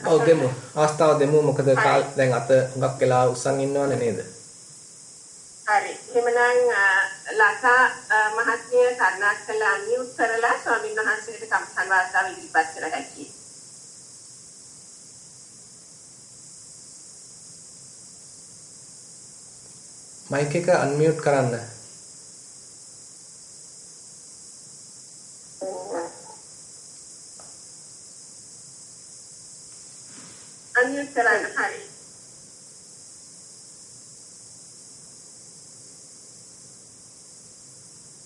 ඔව් දෙමු. අවස්ථාව දෙමු. මොකද දැන් අත හුඟක් වෙලා උස්සන් ඉන්නවනේ නේද? හරි. එහෙමනම් ලතා මහත්මිය කරුණාක් කළා අන්මියුට් කරලා ස්වාමීන් වහන්සේට කම්පන වාර්තාව ඉදිරිපත් කර හැකියි. මයික් එක අන්මියුට් කරන්න. අන්මියුට් කරන්න හරි.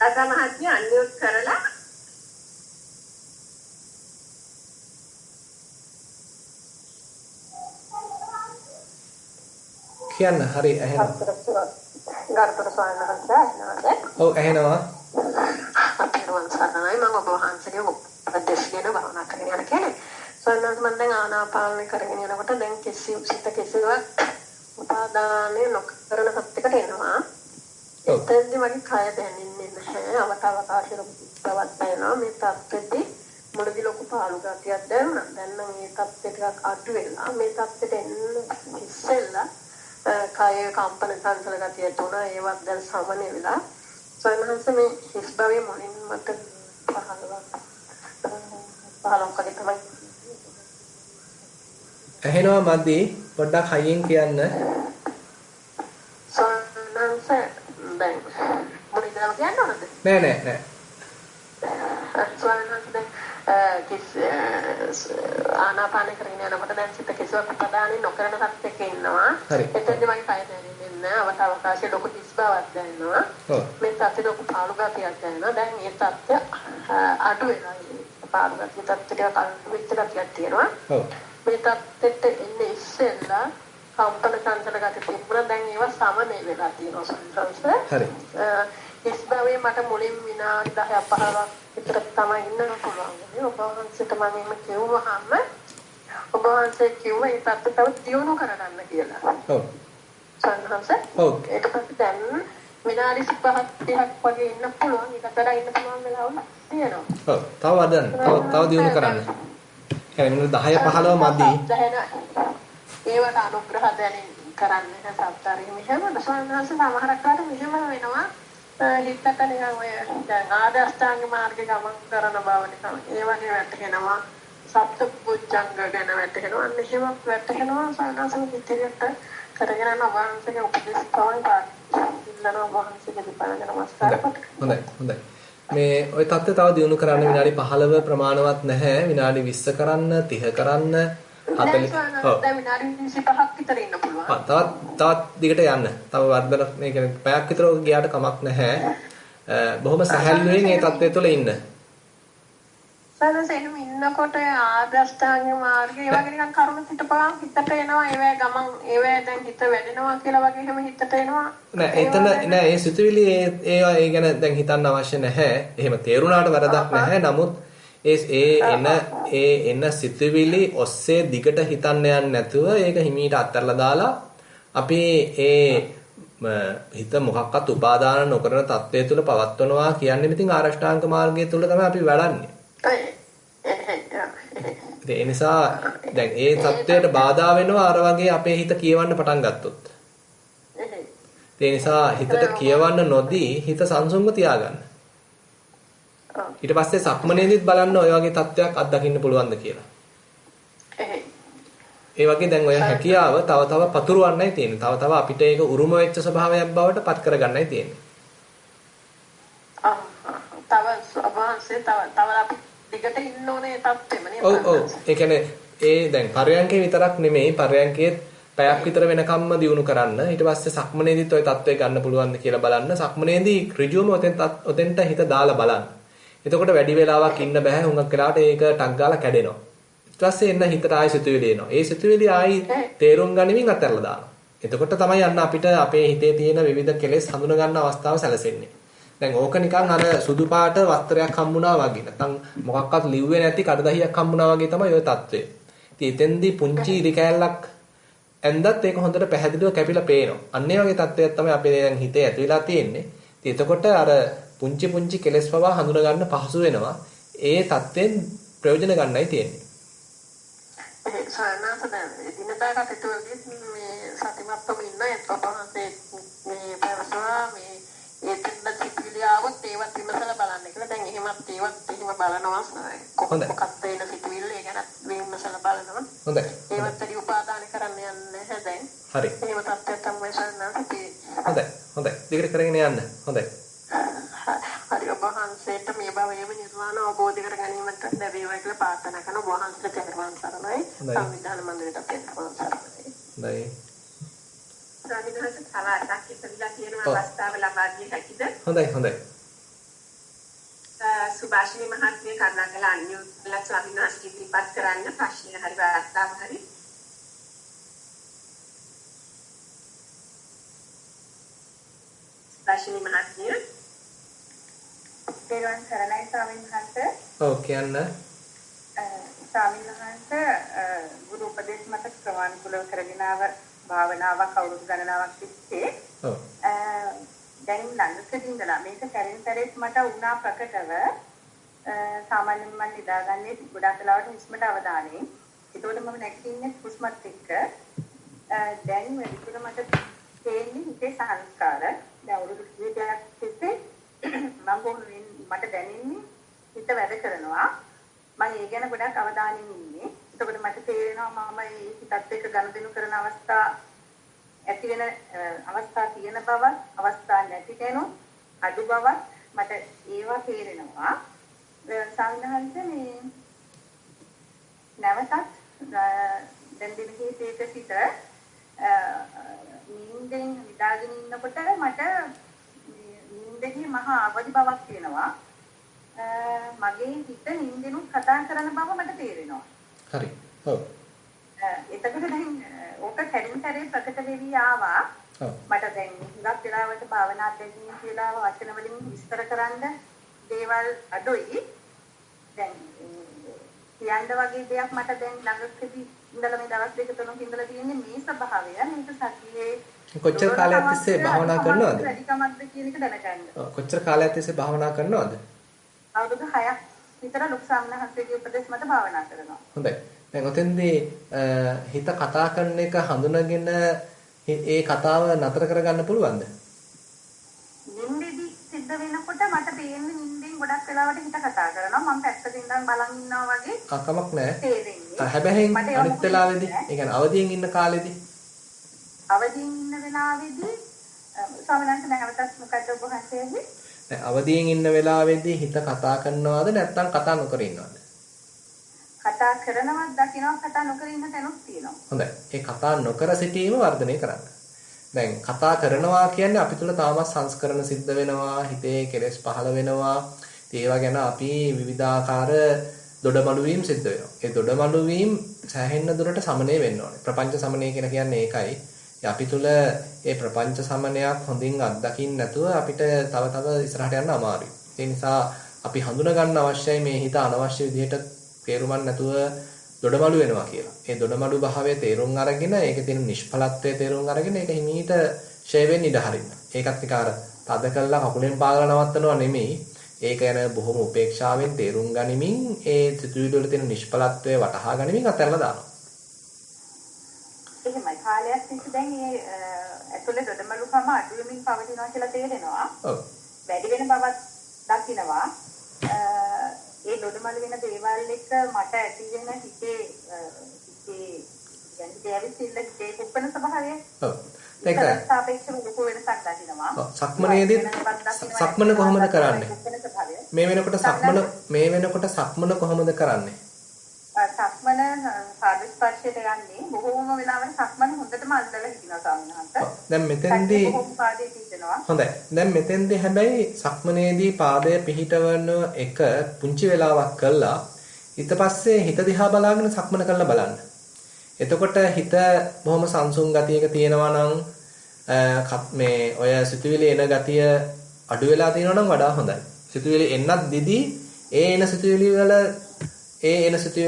ලතා මහත්මිය අන්මියුට් කරලා කියන්න හරි ඇහෙනවා. ගරුතර ස්වාමීන් වහන්සේ ඇහෙනවද? ඔව් ඇහෙනවා. අපිරුවන් සරණයි මම ඔබ වහන්සේගේ උපදෙස් ගැන භාවනා කරගෙන යන කෙනෙක්. ස්වාමීන් වහන්සේ මම දැන් ආනාපානය කරගෙන යනකොට දැන් කිසිවක් උපාදානය නොකරන සත්‍යකට එනවා. එතෙන්දි මගේ කය දැනෙන්නේ නැහැ. අවතාවකාශයක බවක් දැනෙනවා. මේ තත්ත්වෙදී මුලදී ලොකු පාළු ගතියක් දැනුණා. දැන් නම් මේ තත්ත්වය ටිකක් අඩු වෙලා මේ තත්ත්වෙට එන්න ඉස්සෙල්ලා කාය කම්පන සංසල ගතිය තුන ඒවත් දැන් සමනය වෙලා සයන්හන්ස මේ හිස් භවයේ මොනින් මත පහලක් වගේ තමයි ඇහෙනවා මදි පොඩ්ඩක් හයියෙන් කියන්න. සයන්හන්ස දැන් මොනින්ද කියන්න ඕනද? නෑ සයන්හන්ස දැන් ආනාපාන කරගෙන යනකොට දැන් සිත කිසිවක් උපදානින් නොකරන තත්ත්වයක ඉන්නවා. එතෙන්දී මගේ කය දැනෙන්නේ නැහැ. අවකාශයේ ලොකු හිස් බවක් දැනෙනවා. මේ තත්ත්වයට ලොකු පාළු ගතියක් දැනෙනවා. දැන් මේ තත්ත්වය අඩු වෙනවා. පාළු ගතිය තත්ත්වයට අඩු වෙච්ච ගතියක් තියෙනවා. මේ තත්ත්වෙට එන්නේ ඉස්සෙල්ලා කම්පන චංචල ගතිය තිබුණා. දැන් ඒවා සමනය වෙලා තියෙනවා සංසාරේ. හරි. ඉස්බාවේ මට මුලින් විනාඩි 10ක් 15ක් විතර තමයි ඉන්න පුළුවන්. ඔබ වහන්සේට මම එහෙම කිව්වහම ඔබ වහන්සේ කිව්වා ඒ තත්ත්වය තව දියුණු කරගන්න කියලා. ඔව්. සංහස. ඔව්. ඒක පස්සේ දැන් විනාඩි 5ක් 30ක් වගේ ඉන්න පුළුවන්. ඒකට ඉන්න පුළුවන් වෙලාවල් තියෙනවා. ඔව්. තව වදන්න. තව දියුණු කරන්න. يعني මිනිත්තු 10 15 මදි. ඒවට අනුග්‍රහ දැනින් කරන්න සත්‍තරෙ මෙහෙම සංහස සමහරක් කාට මෙහෙම වෙනවා. හිතට නිකන් ඔය දැන් ආදර්ශාංග මාර්ගේ ගමන් කරන බව නිකන් ඒ වගේ වැටෙනවා සත්පුච්ඡංග ගැන වැටෙනවා අන්න එහෙම වැටෙනවා සානසම ඉතිරියට කරගෙන යන වහන්සේගේ උපදෙස් තමයි පාන්න වහන්සේගේ දීපන නමස්කාර හොඳයි මේ ওই தත්ත්වය තව දියුණු කරන්න විනාඩි 15 ප්‍රමාණවත් නැහැ විනාඩි 20 කරන්න 30 කරන්න 40 ඔව් දැන් විනාඩි 25ක් විතර ඉන්න පුළුවන් තවත් දිගට යන්න. තව වර්ධන මේ කියන්නේ පැයක් විතර ගියාට කමක් නැහැ. බොහොම සැහැල්ලුවෙන් මේ தත්ත්වය තුළ ඉන්න. සනසෙම ඉන්නකොට ආදර්ශාංග මාර්ගය ඒ වගේ නිකන් කරුණ පිටපහන් හිතට එනවා. ඒවැ ගමන් ඒවැ දැන් හිත වැඩෙනවා කියලා වගේ හැම හිතට එනවා. නෑ එතන නෑ ඒ සිතුවිලි ඒ ගැන දැන් හිතන්න අවශ්‍ය නැහැ. එහෙම තේරුණාට වැරදක් නැහැ. නමුත් එන සිතුවිලි ඔස්සේ දිගට හිතන්න යන්නේ නැතුව ඒක හිමීට අත්හැරලා දාලා අපි හිත මොකක්වත් උපාදාන නොකරන තත්ත්වය තුළ පවත්වනවා කියන්නේ ඉතින් ආරෂ්ඨාංග මාර්ගය තුළ තමයි අපි වැඩන්නේ. ඒ නිසා දැන් ඒ தත්වයට බාධා වෙනවා අර වගේ අපේ හිත කියවන්න පටන් ගත්තොත්. ඒ නිසා හිතට කියවන්න නොදී හිත සංසුන්ව තියාගන්න. ඊට පස්සේ සක්මනේදීත් බලන්න ඔය වගේ තත්වයක් අත්දකින්න පුළුවන්ද කියලා. ඒ වගේ දැන් ඔය හැකියාව තව තව පතුරවන්නයි තියෙන්නේ. තව තව අපිට ඒක උරුම වෙච්ච ස්වභාවයක් බවට පත් කරගන්නයි තියෙන්නේ. තව අපි දිගට ඉන්න ඕනේ තත්ත්වෙම නේද? ඔව්. ඒ කියන්නේ ඒ දැන් පරයන්කේ විතරක් නෙමෙයි පරයන්කේ පැයක් විතර වෙනකම්ම දිනු කරන්න. ඊට පස්සේ සක්මනේදීත් ඔය තත්ත්වය ගන්න පුළුවන්ද කියලා බලන්න. සක්මනේදී ඍජුවම ඔතෙන්ට හිත දාලා බලන්න. එතකොට වැඩි වෙලාවක් ඉන්න බෑ. හුඟක් වෙලාවට ඒක ටක් ගාලා කැඩෙනවා. ඊට පස්සේ එන්න හිතට ආයෙ සිතුවිලි එනවා. ඒ සිතුවිලි ආයි තේරුම් ගනිමින් අතහැරලා දානවා. එතකොට තමයි යන්න අපිට අපේ හිතේ තියෙන විවිධ කෙලෙස් හඳුන ගන්න අවස්ථාව සැලසෙන්නේ. දැන් ඕක නිකන් අර සුදු පාට වස්ත්‍රයක් හම්බුණා වගේ. නැත්නම් මොකක්වත් ලිව්වේ නැති කඩදාහියක් හම්බුණා වගේ තමයි ওই තත්ත්වය. ඉතින් එතෙන්දී පුංචි ඉරි කෑල්ලක් ඇන්දත් ඒක හොඳට පැහැදිලිව කැපිලා පේනවා. අන්න ඒ වගේ තත්ත්වයක් තමයි අපේ දැන් හිතේ ඇති වෙලා තියෙන්නේ. ඉතින් එතකොට අර පුංචි කෙලෙස් පවා හඳුන ගන්න පහසු වෙනවා. ඒ தත්යෙන් ප්‍රයෝජන ගන්නයි තියෙන්නේ. සාමාන්‍යයෙන් දිනදා කටයුතු මේ සතිමත්වම ඉන්න එතකොටහන්සේ මේ පරසවා මේ ඒකෙන් සිතිවිලි ආවොත් ඒවත් විමසලා බලන්න කියලා. දැන් එහෙමත් ඒවත් එහෙම බලනවා මොකක්ද එන සිතිවිල්ල ඒ ගැන විමසලා බලනවා. හොඳයි. ඒවත් ඇයි උපාදාන කරන්න යන්නේ නැහැ දැන්. හරි. එහෙම තත්ත්වයක් තමයි සාමාන්‍යයෙන්. හොඳයි. දිගට කරගෙන යන්න. හොඳයි. හරි ඔබ වහන්සේට මේ භවයේම නිර්වාණ අවබෝධ කර ගැනීමට ලැබේවා කියලා ප්‍රාර්ථනා කරන ඔබ වහන්සේට තෙරුවන් සරණයි. සංවිධාන මණ්ඩලයට තෙරුවන් සරණයි. හොඳයි. ස්වාමීන් තවටක් ඉස්සෙල්ලා කියන අවස්ථාව ලබා දී හැකිද? හොඳයි. සුභාෂිනී මහත්මිය කරුණාකර අන්‍යුත් ස්වාමීන් වහන්සේ ඉදිරිපත් කරන්න ප්‍රශ්න හරි වාර්තාව හරි. ස්වාමීනි මහත්මිය තෙරුවන් සරණයි ස්වාමීන් වහන්සේ. ඔව් කියන්න. ස්වාමීන් වහන්සේ ගුරු උපදේශ මත ක්‍රමානුකූලව කරගෙන ආව භාවනාවක් අවුරුදු ගණනාවක් තිස්සේ ඔව් දැන් ළඟකදී ඉඳලා මේක සැරෙන් මට වුණා ප්‍රකටව සාමාන්‍යයෙන් මම නිදාගන්නේ ගොඩක් වෙලාවට හුස්මට අවධානයෙන්. ඒකෝට මම නැගිටින්නේ හුස්මත් එක්ක දැන් මෙතන මට තේන්නේ හිතේ සංස්කාර දැන් අවුරුදු 20ක් තිස්සේ මට දැනෙන්නේ හිත වැඩ කරනවා. මම ඒ ගැන ගොඩක් අවධානයෙන් ඉන්නේ. එතකොට මට තේරෙනවා මම මේ හිතත් එක්ක ගනුදෙනු කරන අවස්ථා ඇති වෙන අවස්ථා තියෙන බව, අවස්ථා නැති කෙනු අඩු බව මට ඒවා තේරෙනවා. සංඝහන්ස මේ නැවතත් දැන් දිනකීපයක සිට නිින්දෙන් නිදාගෙන ඉන්නකොට මට නිින්දේ මහා අවදි බවක් තියෙනවා. මගේ හිත නිින්දෙනුත් කතා කරන බව මට තේරෙනවා. හරි. ඔව්. එතකොට දැන් ඕක සැරින් ප්‍රකට වෙවි ආවා. ඔව්. මට දැන් හුඟක් වෙලාවට භාවනා දෙකින් කියලා වචන වලින් විස්තර කරන්න දේවල් අඩුයි. දැන් කියන්න වගේ දෙයක් මට දැන් ළඟකදී ඉඳලා මේ දවස් දෙක තුනක් ඉඳලා තියෙන්නේ මේ ස්වභාවය. මේක සතියේ කොච්චර කාලයක් තිස්සේ භාවනා කරනවද? වැඩිකමක්ද කියන එක දැනගන්න. කොච්චර කාලයක් තිස්සේ භාවනා කරනවද? අවුරුදු 6ක් විතර ලොකු සම්මහත්කේ උපදේශ මත භාවනා කරනවා. හොඳයි. දැන් ඔතෙන්දී හිත කතා කරන එක හඳුනගෙන ඒ කතාව නතර කරගන්න පුළුවන්ද? නින්දේදී සිද්ධ වෙනකොට මට පේන්නේ නින්දෙන් ගොඩක් වෙලාවට හිත කතා කරනවා. මම පැත්තකින් ඉඳන් බලන් ඉන්නවා වගේ. කමක් නැහැ. තේරෙන්නේ. හැබැයි අනිත් වෙලාවේදී, ඒ කියන්නේ අවදියෙන් ඉන්න කාලෙදී අවදියෙන් ඉන්න වෙලාවේදී ස්වාමීන් වහන්සේ නැවතත් මොකද ඔබ වහන්සේගේ? දැන් අවදියෙන් ඉන්න වෙලාවේදී හිත කතා කරනවද නැත්නම් කතා නොකර ඉන්නවද? කතා කරනවත් දකින්නවා කතා නොකර ඉන්න තැනුත් තියෙනවා. හොඳයි. ඒ කතා නොකර සිටීම වර්ධනය කරන්න. දැන් කතා කරනවා කියන්නේ අපි තුල තාමත් සංස්කරණ සිද්ධ වෙනවා, හිතේ කෙලෙස් පහළ වෙනවා. ඒවා ගැන අපි විවිධාකාර දොඩමළු වීම සිද්ධ වෙනවා. ඒ දොඩමළු වීම සෑහෙන්න දුරට සමනය වෙන්න ඕනේ. ප්‍රපංච සමනය කියලා කියන්නේ ඒකයි. අපි තුල ඒ ප්‍රපංච සමනයක් හොඳින් අත්දකින්න නැතුව අපිට තව ඉස්සරහට යන්න අමාරුයි. ඒ නිසා අපි හඳුනා ගන්න අවශ්‍යයි මේ හිත අනවශ්‍ය විදිහට තේරුමක් නැතුව දොඩමළු වෙනවා කියලා. ඒ දොඩමළු භාවයේ තේරුම් අරගෙන ඒකේ තියෙන නිෂ්ඵලත්වයේ තේරුම් අරගෙන ඒක හිමීට ෂේ වෙන්න ඉඩ හරින්න. ඒකත් නික අර තද කළා කකුලෙන් පාගලා නවත්තනවා නෙමෙයි. ඒක යන බොහොම උපේක්ෂාවෙන් තේරුම් ගනිමින් ඒ සිතුවිලි වල තියෙන නිෂ්ඵලත්වය වටහා ගනිමින් අතහැරලා දානවා. එහෙමයි. කාලයක් තිස්සේ දැන් මේ ඇතුලේ දොඩමලුකම අඩු වෙමින් පවතිනවා කියලා තේරෙනවා. ඔව්. වැඩි වෙන බවක් දකිනවා. ඒ දොඩමලු වෙන දේවල් එක්ක මට ඇති වෙන හිතේ කියන්නේ දෙවිසිල්ල හිතේ කුප්පන ස්වභාවය. ඔව්. ඒක සාපේක්ෂව ලොකු වෙනසක් දකිනවා. ඔව්. සක්මනේදී සක්මන කොහොමද කරන්නේ? මේ වෙනකොට සක්මන කොහොමද කරන්නේ? සක්මන පාදස්පර්ශයට යන්නේ බොහෝම වෙලාවට සක්මන හොඳටම අල්ලලා හිටිනවා ස්වාමීන් වහන්සේ. දැන් මෙතෙන්දී හොඳයි. දැන් මෙතෙන්දී හැබැයි සක්මනේදී පාදය පිහිටවන එක පුංචි වෙලාවක් කළා ඊට පස්සේ හිත දිහා බලාගෙන සක්මන කරලා බලන්න. එතකොට හිත බොහොම සංසුන් ගතියක තියෙනවා නම් මේ ඔය සිතුවිලි එන ගතිය අඩු වෙලා තියෙනවා නම් වඩා හොඳයි. සිතුවිලි එන්නත් දිදී ඒ එන සිතුවිලි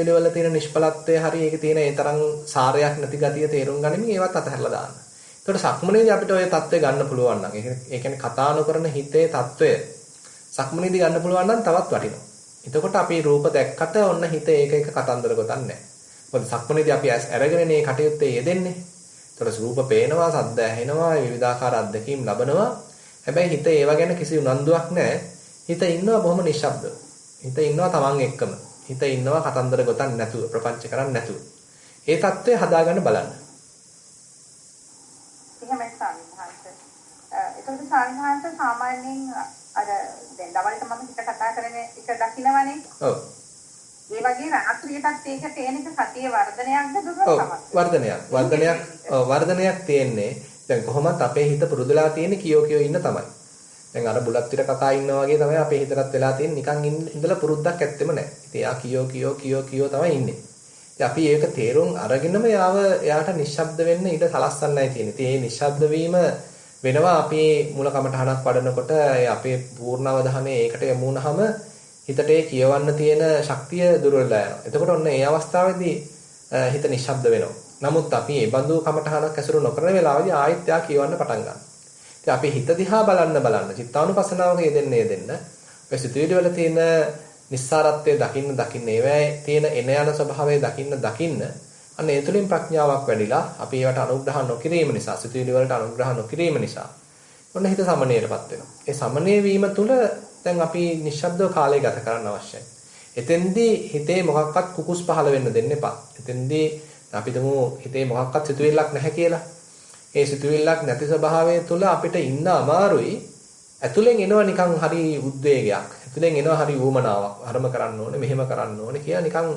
වල තියෙන නිෂ්ඵලත්වය හරි ඒකේ තියෙන ඒ තරම් සාරයක් නැති ගතිය තේරුම් ගනිමින් ඒවත් අතහැරලා දාන්න. ඒකට සක්මනේදී අපිට ওই தත්ත්වය ගන්න පුළුවන් නම් ඒ කියන්නේ කතා නොකරන හිතේ தත්ත්වය සක්මනේදී ගන්න පුළුවන් නම් තවත් වටිනවා. එතකොට අපි රූප දැක්කට ඔන්න හිත ඒක කතන්දර ගොතන්නේ නැහැ. මොකද සක්මනේදී අපි අරගෙන මේ කටයුත්තේ යෙදෙන්නේ. ඒතකොට රූප පේනවා, ශබ්ද ඇහෙනවා, විවිධාකාර අත්දැකීම් ලබනවා. හැබැයි හිත ඒව ගැන කිසි උනන්දුවක් නැහැ. හිත ඉන්නවා බොහොම නිශ්ශබ්දව. හිත ඉන්නවා තමන් එක්කම. හිත ඉන්නවා කතන්දර ගොතන්නේ නැතුව, ප්‍රපංච කරන්නේ නැතුව. ඒ தත්ත්වය හදාගන්න බලන්න. එහෙමයි ස්වාමීන් වහන්සේ. ඒකට ස්වාමීන් වහන්සේ සාමාන්‍යයෙන් අර දැන් දවල්ට මම හිත කතා කරන එක දකින්නවනේ. ඔව්. ඒ වගේ රාත්‍රියටත් ඒක තේන එක සතිය වර්ධනයක්ද දුර්වලකමක්ද? වර්ධනයක් තියෙන්නේ. දැන් කොහොමත් අපේ හිත පුරුදුලා තියෙන්නේ කියෝ ඉන්න තමයි. දැන් අර බුලත් පිට කකා ඉන්නා වගේ තමයි අපේ හිතටත් වෙලා තියෙන්නේ. නිකන් ඉඳලා පුරුද්දක් ඇත්තෙම නැහැ. ඉතින් එයා කියෝ තමයි ඉන්නේ. ඉතින් අපි ඒක තේරුම් අරගෙනම එයාට නිශ්ශබ්ද වෙන්න ඉඩ සලස්සන්නයි තියෙන්නේ. ඉතින් මේ නිශ්ශබ්ද වීම වෙනවා අපි මූල කමටහනක් වඩනකොට අපේ පූර්ණ අවධානය ඒකට යොමු වුනහම හිතට ඒ කියවන්න තියෙන ශක්තිය දුර වෙලා යනවා. එතකොට ඔන්න ඒ අවස්ථාවේදී හිත නිශ්ශබ්ද වෙනවා. නමුත් අපි මේ බඳු කමටහනක් ඇසුරු නොකරන වෙලාවදී ආයෙත් යා කියවන්න පටන් ගන්නවා. ඉතින් අපි හිත දිහා බලන්න චිත්තානුපස්සනාවක යෙදෙන්න ඔය සිතුවිලි වල තියෙන නිස්සාරත්වයේ දකින්න ඒවැයි තියෙන එන යන ස්වභාවය දකින්න අන්න ඒ තුළින් ප්‍රඥාවක් වැඩිලා අපි ඒවට අනුග්‍රහ නොකිරීම නිසා සිතුවිලි වලට අනුග්‍රහ නොකිරීම නිසා ඔන්න හිත සමනයටපත් වෙනවා. ඒ සමනය වීම තුළ දැන් අපි නිශ්ශබ්දව කාලය ගත කරන්න අවශ්‍යයි. එතෙන්දී හිතේ මොකක්වත් කුකුස් පහළ වෙන්න දෙන්න එපා. එතෙන්දී අපි තුමු හිතේ මොකක්වත් සිතුවිල්ලක් නැහැ කියලා. ඒ සිතුවිල්ලක් නැති ස්වභාවය තුළ අපිට ඉන්න අමාරුයි. ඇතුලෙන් එනවා නිකන් හරි උද්වේගයක්. ඇතුලෙන් එනවා හරි වුමනාවක්. අරම කරන්න ඕනේ, මෙහෙම කරන්න ඕනේ කියලා නිකන්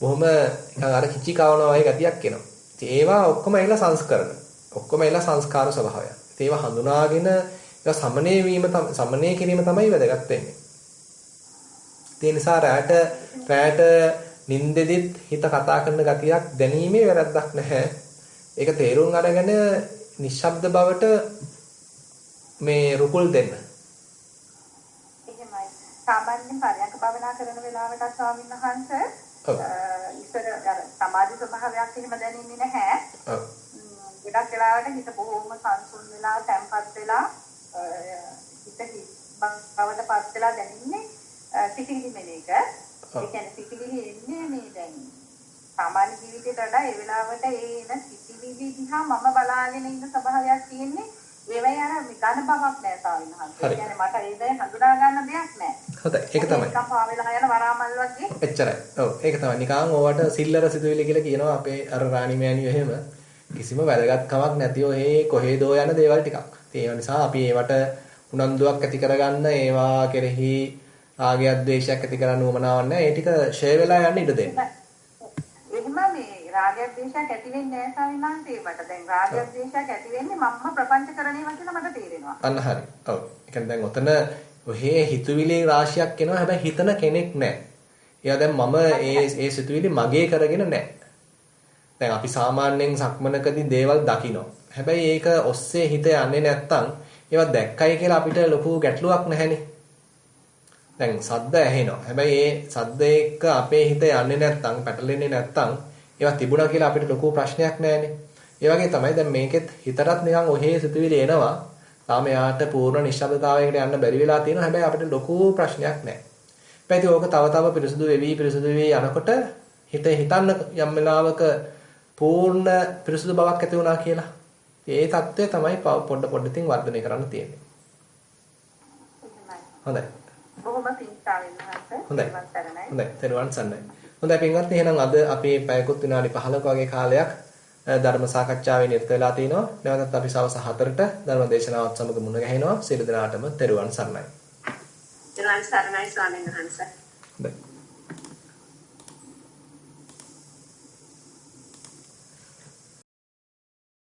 බොහොම නිකන් අර කිචි කවනවා වගේ ගතියක් එනවා. ඉතින් ඒවා ඔක්කොම ඇවිල්ලා සංස්කරණ. ඔක්කොම ඇවිල්ලා සංස්කාර ස්වභාවය. ඉතින් ඒවා හඳුනාගෙන ඒක සමනය කිරීම තමයි වැදගත් වෙන්නේ. ඒ නිසා රැට නින්දෙදිත් හිත කතා කරන ගතියක් දැනීමේ වැරද්දක් නැහැ. ඒක තේරුම් අරගෙන නිශ්ශබ්ද බවට මේ රුකුල් දෙන්න. එහෙමයි. සාමාන්‍යයෙන් පරයන්ක භාවනා කරන වෙලාවට ස්වාමීන් වහන්සේ ඉස්සර අර සමාධි ස්වභාවයක් එහෙම දැනෙන්නේ නැහැ. ඔව්. ගොඩක් වෙලාවට හිත බොහොම සංසුන් වෙලා තැම්පත් වෙලා හිත බවට පත් වෙලා දැනෙන්නේ සිතිවිලි මෙලේක. ඒ කියන්නේ සිතිවිලි එන්නේ මේ දැන් සාමාන්‍ය ජීවිතයට වඩා ඒ වෙලාවට ඒ එන සිතිවිලි දිහා මම බලාගෙන ඉන්න ස්වභාවයක් තියෙන්නේ. ඒවයි අර ගන්න බවක් නැහැ ස්වාමීන් වහන්සේ. ඒ කියන්නේ මට ඒ දේ හඳුනා ගන්න දෙයක් නැහැ. හොඳයි ඒක තමයි. නිකන් පාවෙලා යන වරාමල් වගේ. එච්චරයි. ඔව් ඒක තමයි. නිකන් ඕවට සිල්ලර සිතුවිලි කියලා කියනවා අපේ අර රාණි මෑණියෝ එහෙම. කිසිම වැදගත්කමක් නැතිව ඒ කොහෙදෝ යන දේවල් ටිකක්. ඒ නිසා අපි ඒවට උනන්දුවක් ඇති කරගන්න ඒවා කෙරෙහි රාගයක් ද්වේෂයක් ඇති කරන්න උවමනාවක් නැහැ. ඒ ටික ෂේ වෙලා යන්න ඉඩ දෙන්න. එහෙම මේ රාගයක් ද්වේෂයක් ඇති වෙන්නේ නැහැ ස්වාමීන් වහන්සේ මට. දැන් රාගයක් ද්වේෂයක් ඇති වෙන්නේ මම ප්‍රපංච කරණේවා කියලා මට තේරෙනවා. අන්න හරි. ඔව්. ඒ කියන්නේ දැන් ඔතන ඔහේ හිතුවිලි රාශියක් එනවා. හැබැයි හිතන කෙනෙක් නැහැ. ඒවා දැන් මම ඒ සිතුවිලි මගේ කරගෙන නැහැ. දැන් අපි සාමාන්‍යයෙන් සක්මනකදී දේවල් දකිනවා. හැබැයි ඒක ඔස්සේ හිත යන්නේ නැත්තම් ඒවා දැක්කයි කියලා අපිට ලොකු ගැටලුවක් නැහැනේ. දැන් සද්ද ඇහෙනවා. හැබැයි ඒ සද්ද එක්ක අපේ හිත යන්නේ නැත්තම් පැටලෙන්නේ නැත්තම් ඒවා තිබුණා කියලා අපිට ලොකු ප්‍රශ්නයක් නැහැනේ. ඒ වගේ තමයි දැන් මේකෙත් හිතටත් නිකන් ඔහේ සිතුවිලි එනවා. තාම යාට පූර්ණ නිශ්ශබ්දතාවයකට යන්න බැරි වෙලා තියෙනවා. හැබැයි අපිට ලොකු ප්‍රශ්නයක් නැහැ. හැබැයි ඕක තව තව පිරිසුදු වෙවි යනකොට හිතන්න යම් වෙලාවක පූර්ණ පිරිසුදු බවක් ඇති වුණා කියලා. ඒ தත්ත්වය තමයි පොඩ්ඩකින් වර්ධනය කරන්න තියෙන්නේ. හොඳයි. බොහොම පිංතාවෙන් මහත්තයා. හොඳයි. තෙරුවන් සරණයි. හොඳයි පින්වත්නි, එහෙනම් අද අපි පැයකුත් විනාඩි 15ක වගේ කාලයක් ධර්ම සාකච්ඡාවේ නිරත වෙලා තිනවා. නැවතත් අපි සවස් 4ට ධර්ම දේශනාවත් සමග මුණ ගැහෙනවා. සියලු දෙනාටම තෙරුවන් සරණයි. තෙරුවන් සරණයි ස්වාමීන් වහන්සේ. හොඳයි.